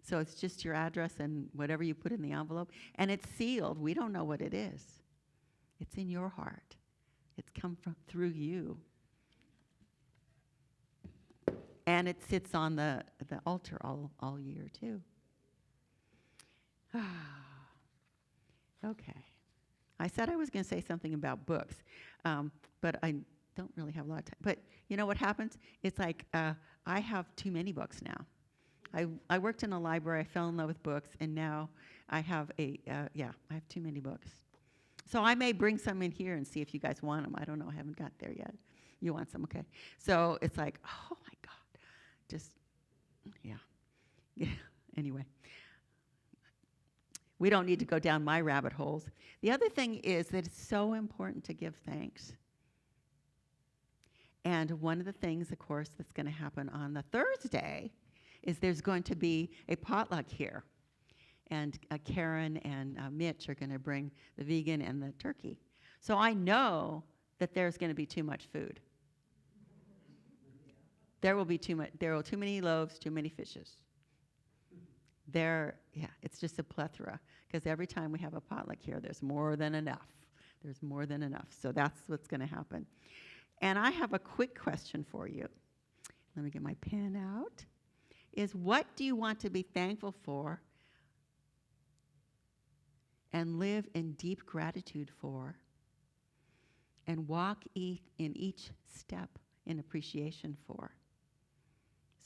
So it's just your address and whatever you put in the envelope. And it's sealed. We don't know what it is. It's in your heart. It's come through you. And it sits on the altar all year, too. Okay. I said I was going to say something about books, but I don't really have a lot of time. But you know what happens? It's like I have too many books now. I worked in a library. I fell in love with books, and now I have I have too many books. So I may bring some in here and see if you guys want them. I don't know. I haven't got there yet. You want some? Okay. So it's like, oh, my God. just, yeah. Yeah. Anyway, we don't need to go down my rabbit holes. The other thing is that it's so important to give thanks. And one of the things, of course, that's going to happen on the Thursday is there's going to be a potluck here. And Karen and Mitch are going to bring the vegan and the turkey. So I know that there's going to be too much food. There will be too much. There are too many loaves, too many fishes. It's just a plethora. Because every time we have a potluck here, there's more than enough. There's more than enough. So that's what's going to happen. And I have a quick question for you. Let me get my pen out. Is what do you want to be thankful for and live in deep gratitude for and walk in each step in appreciation for?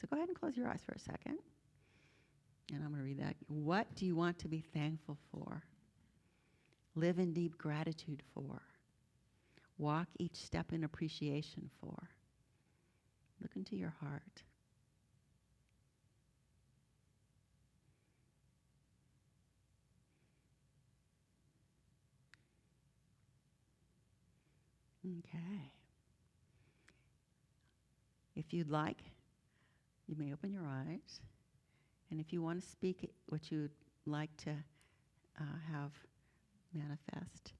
So go ahead and close your eyes for a second. And I'm going to read that. What do you want to be thankful for? Live in deep gratitude for. Walk each step in appreciation for. Look into your heart. Okay. If you'd like, you may open your eyes. And if you want to speak what you'd like to have manifest.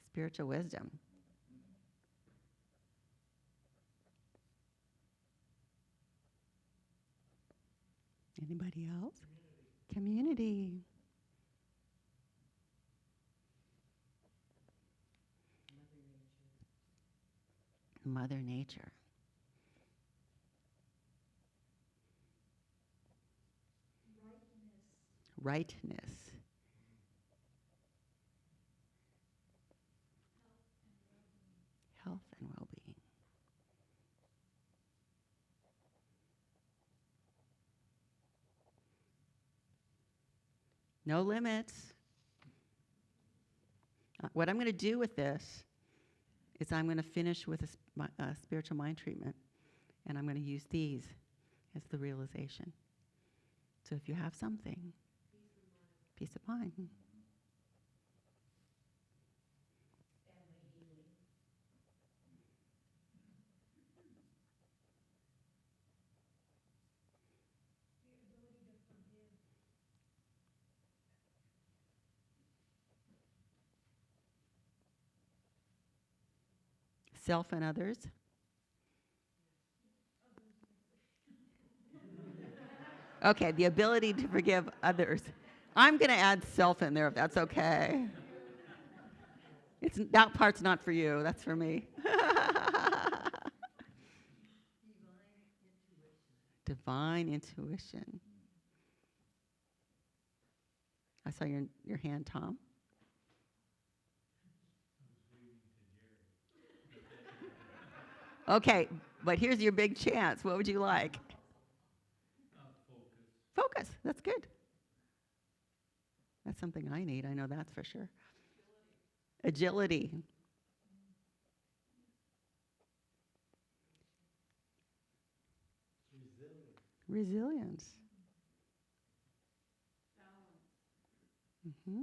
Spiritual wisdom. Anybody else? Community. Mother Nature. Rightness. Health and well-being. No limits. What I'm going to do with this is I'm going to finish with a spiritual mind treatment, and I'm going to use these as the realization. So if you have something, peace of mind. Self and others. Okay, the ability to forgive others. I'm going to add self in there if that's okay. That part's not for you, that's for me. Divine intuition. I saw your hand, Tom. Okay, but here's your big chance. What would you like? Focus. That's good. That's something I need. I know that's for sure. Agility. Resilience. Mm-hmm.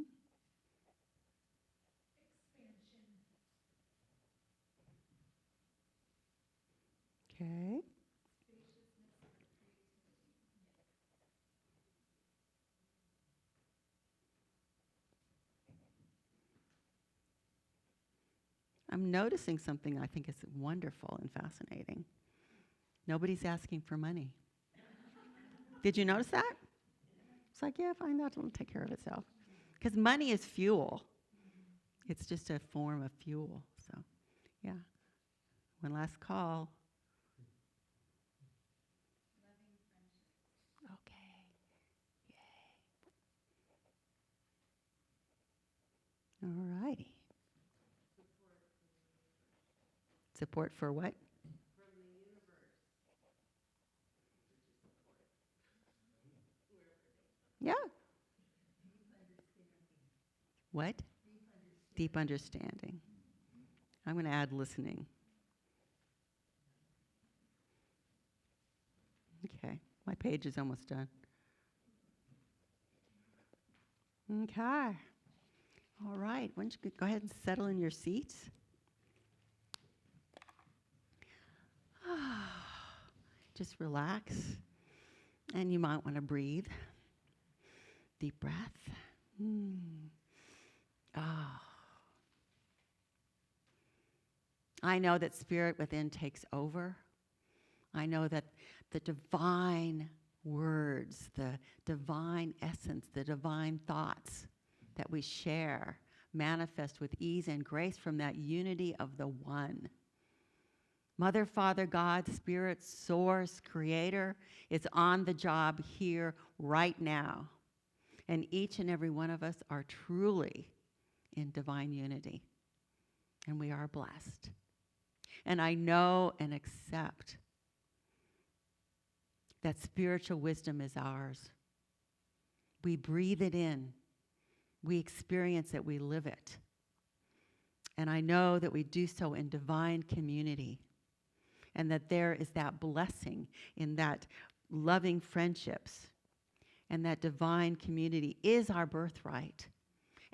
Okay. I'm noticing something I think is wonderful and fascinating. Nobody's asking for money. Did you notice that? It's like, yeah, fine, that'll take care of itself. Because money is fuel. It's just a form of fuel. So, yeah. One last call. Okay. Yay. All righty. Support for what? From the universe. Yeah. What? Deep understanding. I'm going to add listening. Okay, my page is almost done. Okay. All right, why don't you go ahead and settle in your seats? Just relax. And you might want to breathe. Deep breath. I know that spirit within takes over. I know that the divine words, the divine essence, the divine thoughts that we share manifest with ease and grace from that unity of the one. Mother, Father, God, Spirit, Source, Creator is on the job here right now. And each and every one of us are truly in divine unity. And we are blessed. And I know and accept that spiritual wisdom is ours. We breathe it in. We experience it. We live it. And I know that we do so in divine community. And that there is that blessing in that loving friendships. And that divine community is our birthright.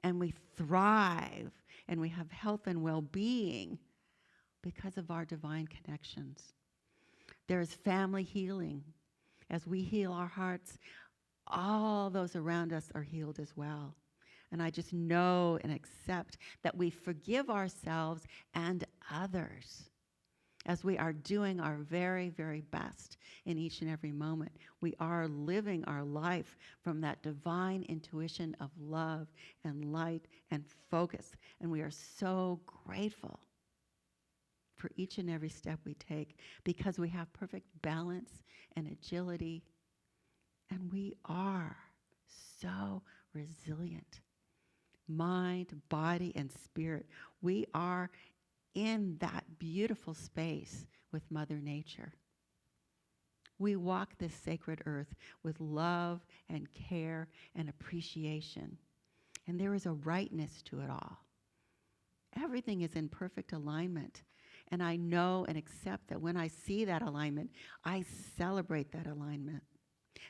And we thrive and we have health and well-being because of our divine connections. There is family healing. As we heal our hearts, all those around us are healed as well. And I just know and accept that we forgive ourselves and others as we are doing our very, very best in each and every moment. We are living our life from that divine intuition of love and light and focus. And we are so grateful for each and every step we take because we have perfect balance and agility. And we are so resilient. Mind, body, and spirit. We are in that beautiful space with Mother Nature. We walk this sacred earth with love and care and appreciation. And there is a rightness to it all. Everything is in perfect alignment. And I know and accept that when I see that alignment, I celebrate that alignment.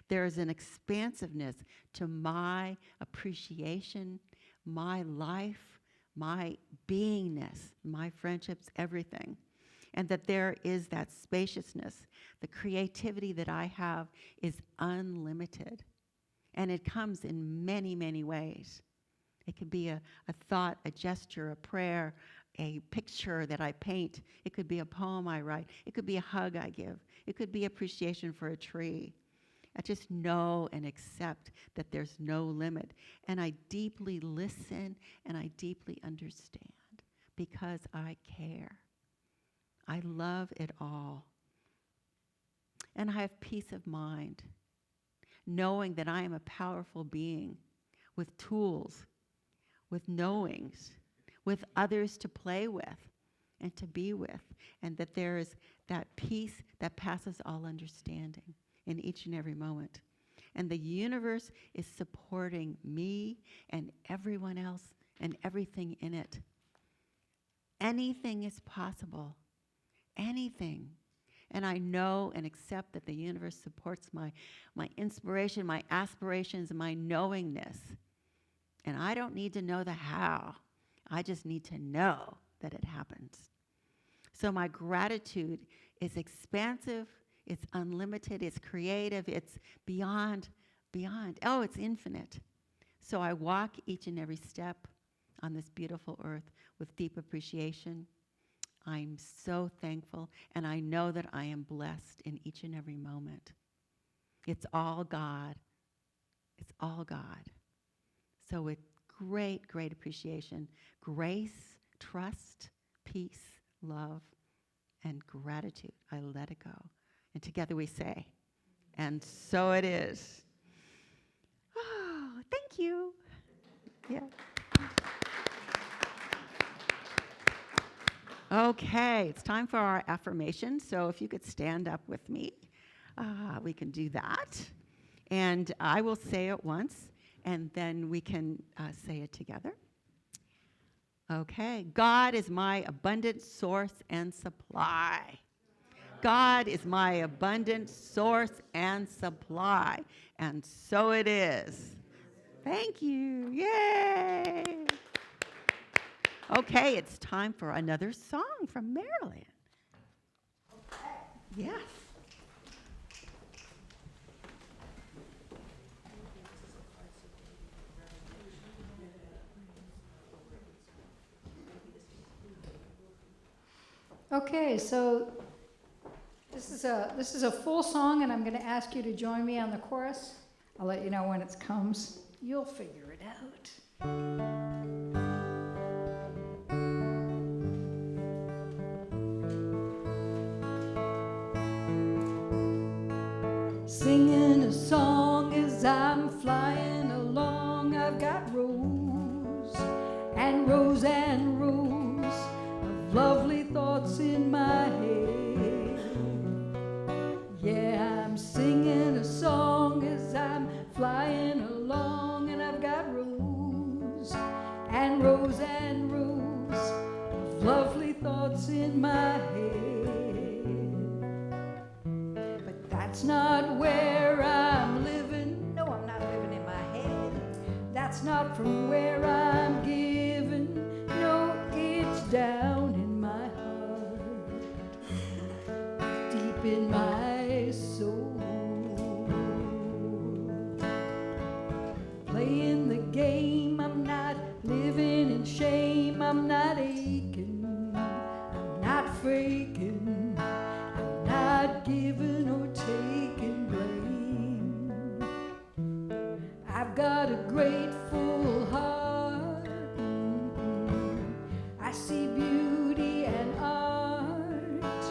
There is an expansiveness to my appreciation, my life, my beingness, my friendships, everything. And that there is that spaciousness. The creativity that I have is unlimited. And it comes in many, many ways. It could be a thought, a gesture, a prayer, a picture that I paint. It could be a poem I write. It could be a hug I give. It could be appreciation for a tree. I just know and accept that there's no limit. And I deeply listen and I deeply understand because I care. I love it all. And I have peace of mind, knowing that I am a powerful being with tools, with knowings, with others to play with and to be with, and that there is that peace that passes all understanding in each and every moment. And the universe is supporting me and everyone else and everything in it. Anything is possible. Anything. And I know and accept that the universe supports my inspiration, my aspirations, my knowingness. And I don't need to know the how. I just need to know that it happens. So my gratitude is expansive, it's unlimited, it's creative, it's beyond. Oh, it's infinite. So I walk each and every step on this beautiful earth with deep appreciation. I'm so thankful, and I know that I am blessed in each and every moment. It's all God. It's all God. So with great, great appreciation, grace, trust, peace, love, and gratitude, I let it go. And together we say, and so it is. Oh, thank you. Yeah. Okay, it's time for our affirmation. So if you could stand up with me, we can do that. And I will say it once, and then we can say it together. Okay, God is my abundant source and supply. God is my abundant source and supply. And so it is. Thank you. Yay. Okay, it's time for another song from Madalyn. Yes. Okay, so this is a full song, and I'm going to ask you to join me on the chorus. I'll let you know when it comes. You'll figure it out. Singing a song as I'm flying along. I've got rows and rows and rows of lovely thoughts in my head. Yeah, I'm singing a song as I'm flying along, and I've got rows and rows and rows of lovely thoughts in my head. But that's not where I'm living. No, I'm not living in my head. That's not from where I'm given. No, it's down in my heart, deep in my soul. Playing the game, I'm not living in shame. I'm not aching, I'm not faking, I'm not giving or taking blame. I've got a grateful heart. I see beauty and art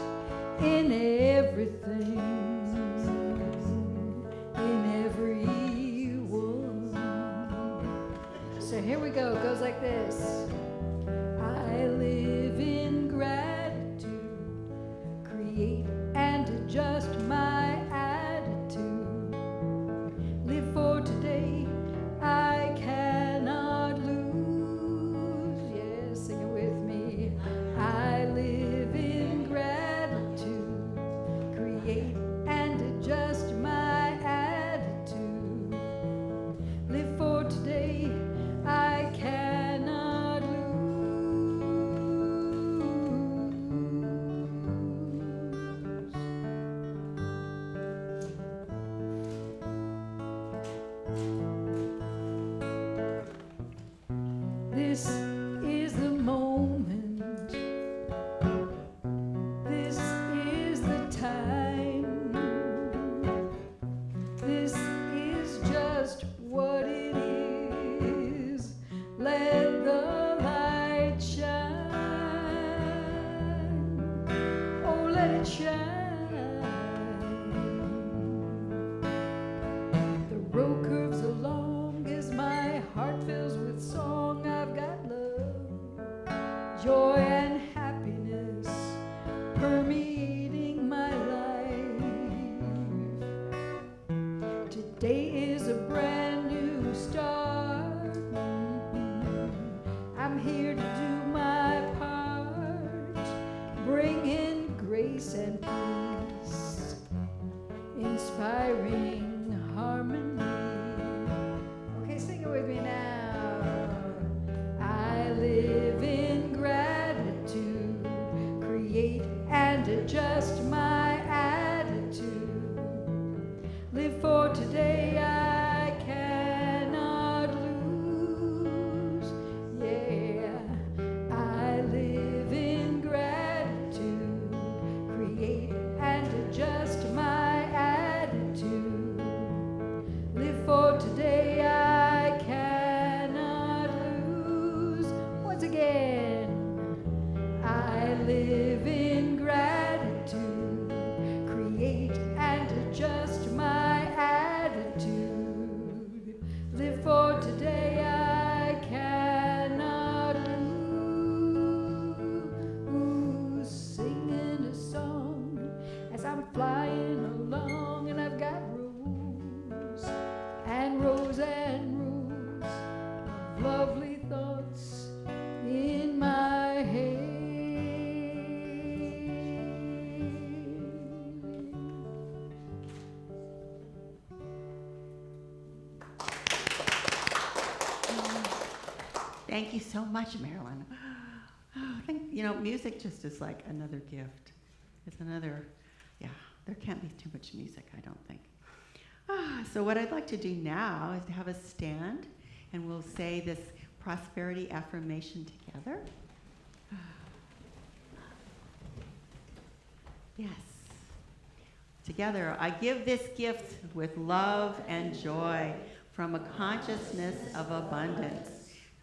in everything, in everyone. So here we go. It goes like this. I live in gratitude, create and adjust my attitude. Live for today, I cannot lose. Yes, sing it with me. I live in gratitude, create and adjust my attitude. Live for today, I cannot lose. This is the moment. This is the time. This is just what it is. Let the light shine. Oh, let it shine. The road curves along as my heart fills with song. I've got love, joy, and happiness permeating my life. Today is a brand new start. I'm here to do my part, bring in grace and peace, inspiring harmony. Okay, sing it with me now. I live in gratitude, create and adjust my attitude. Live for today, I cannot lose. Yeah, I live in gratitude, create and adjust my attitude. Live for today, I cannot lose. Once again, I live in gratitude, create and adjust my attitude. Live for today, I cannot lose. Singing a song as I'm flying along, and I've got rows and rows thank you so much, Madalyn. Music just is like another gift. It's another, there can't be too much music, I don't think. So what I'd like to do now is to have us stand, and we'll say this prosperity affirmation together. Yes. Together, I give this gift with love and joy from a consciousness of abundance.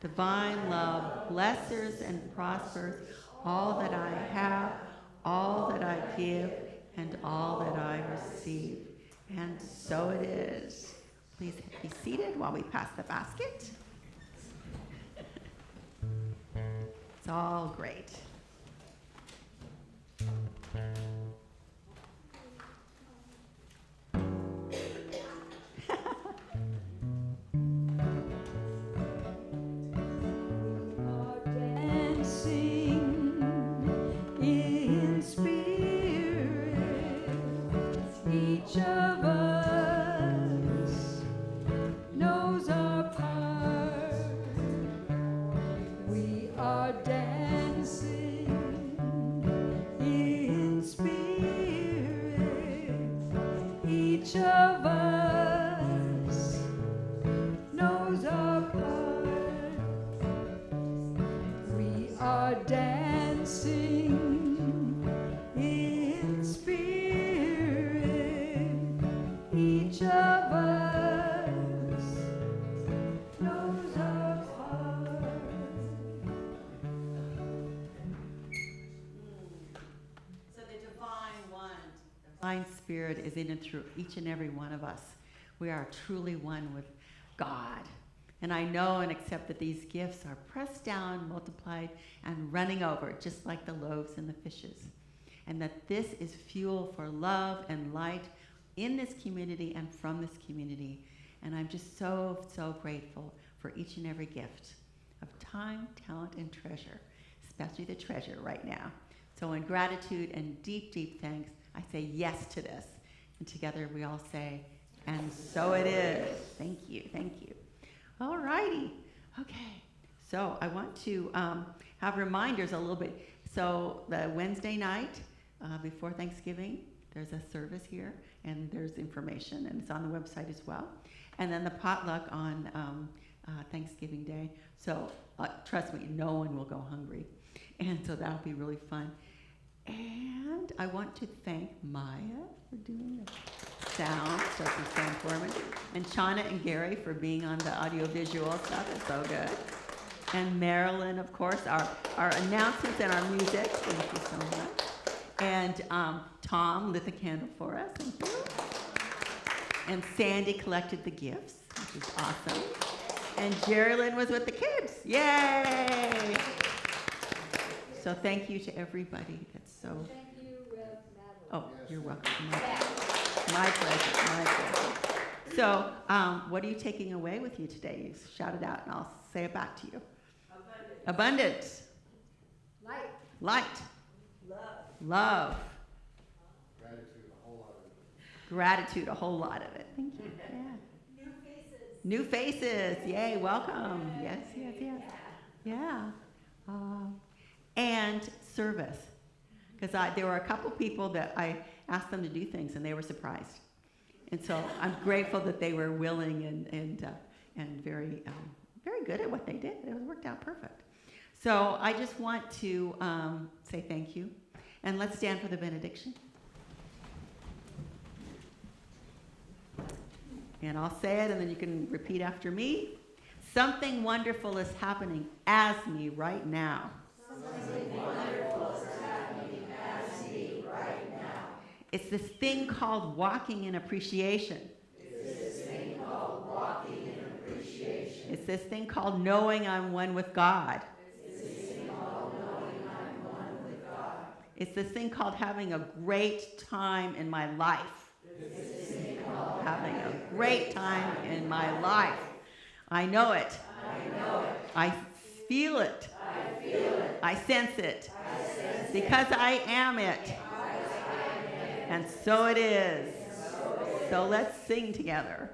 Divine love blesses and prospers all that I have, all that I give, and all that I receive. And so it is. Please be seated while we pass the basket. It's all great. Each of us knows our part. We are dancing in spirit. Each of us knows our part. We are dancing in spirit. Each of us knows our part. So the divine spirit is in and through each and every one of us. We are truly one with God. And I know and accept that these gifts are pressed down, multiplied, and running over, just like the loaves and the fishes. And that this is fuel for love and light in this community and from this community. And I'm just so, so grateful for each and every gift of time, talent, and treasure, especially the treasure right now. So in gratitude and deep, deep thanks, I say yes to this. And together we all say, and so it is. Thank you, thank you. All righty, okay. So I want to have reminders a little bit. So the Wednesday night before Thanksgiving, there's a service here, and there's information, and it's on the website as well. And then the potluck on Thanksgiving Day. So trust me, no one will go hungry. And so that'll be really fun. And I want to thank Maya for doing the sound, so she's sound for me. And Shauna and Gary for being on the audiovisual stuff. It's so good. And Marilyn, of course, our announcements and our music. Thank you so much. And Tom lit the candle for us. Thank you. And Sandy collected the gifts, which is awesome. And Jerilyn was with the kids. Yay! So thank you to everybody. That's so. Thank you, Rev. Madalyn. Oh, you're welcome. My pleasure. My pleasure. So, what are you taking away with you today? You shout it out, and I'll say it back to you. Abundance. Light. Light. Love. Love. Gratitude, a whole lot of it. Gratitude, a whole lot of it. Thank you. Yeah. New faces. New faces. Yay, welcome. Yes, yes, yes. Yeah. And service. Because there were a couple people that I asked them to do things, and they were surprised. And so I'm grateful that they were willing and very very good at what they did. It worked out perfect. So I just want to say thank you. And let's stand for the benediction. And I'll say it, and then you can repeat after me. Something wonderful is happening as me right now. Something wonderful is happening as me right now. It's this thing called walking in appreciation. It's this thing called walking in appreciation. It's this thing called knowing I'm one with God. It's this thing called knowing I'm one with God. It's this thing called having a great time in my life. It's this thing called Having a great time in my life. I know it. I know it. I feel it. I feel it. I sense it. I sense it. Because I am it. Because I am it. And so it is. So let's sing together.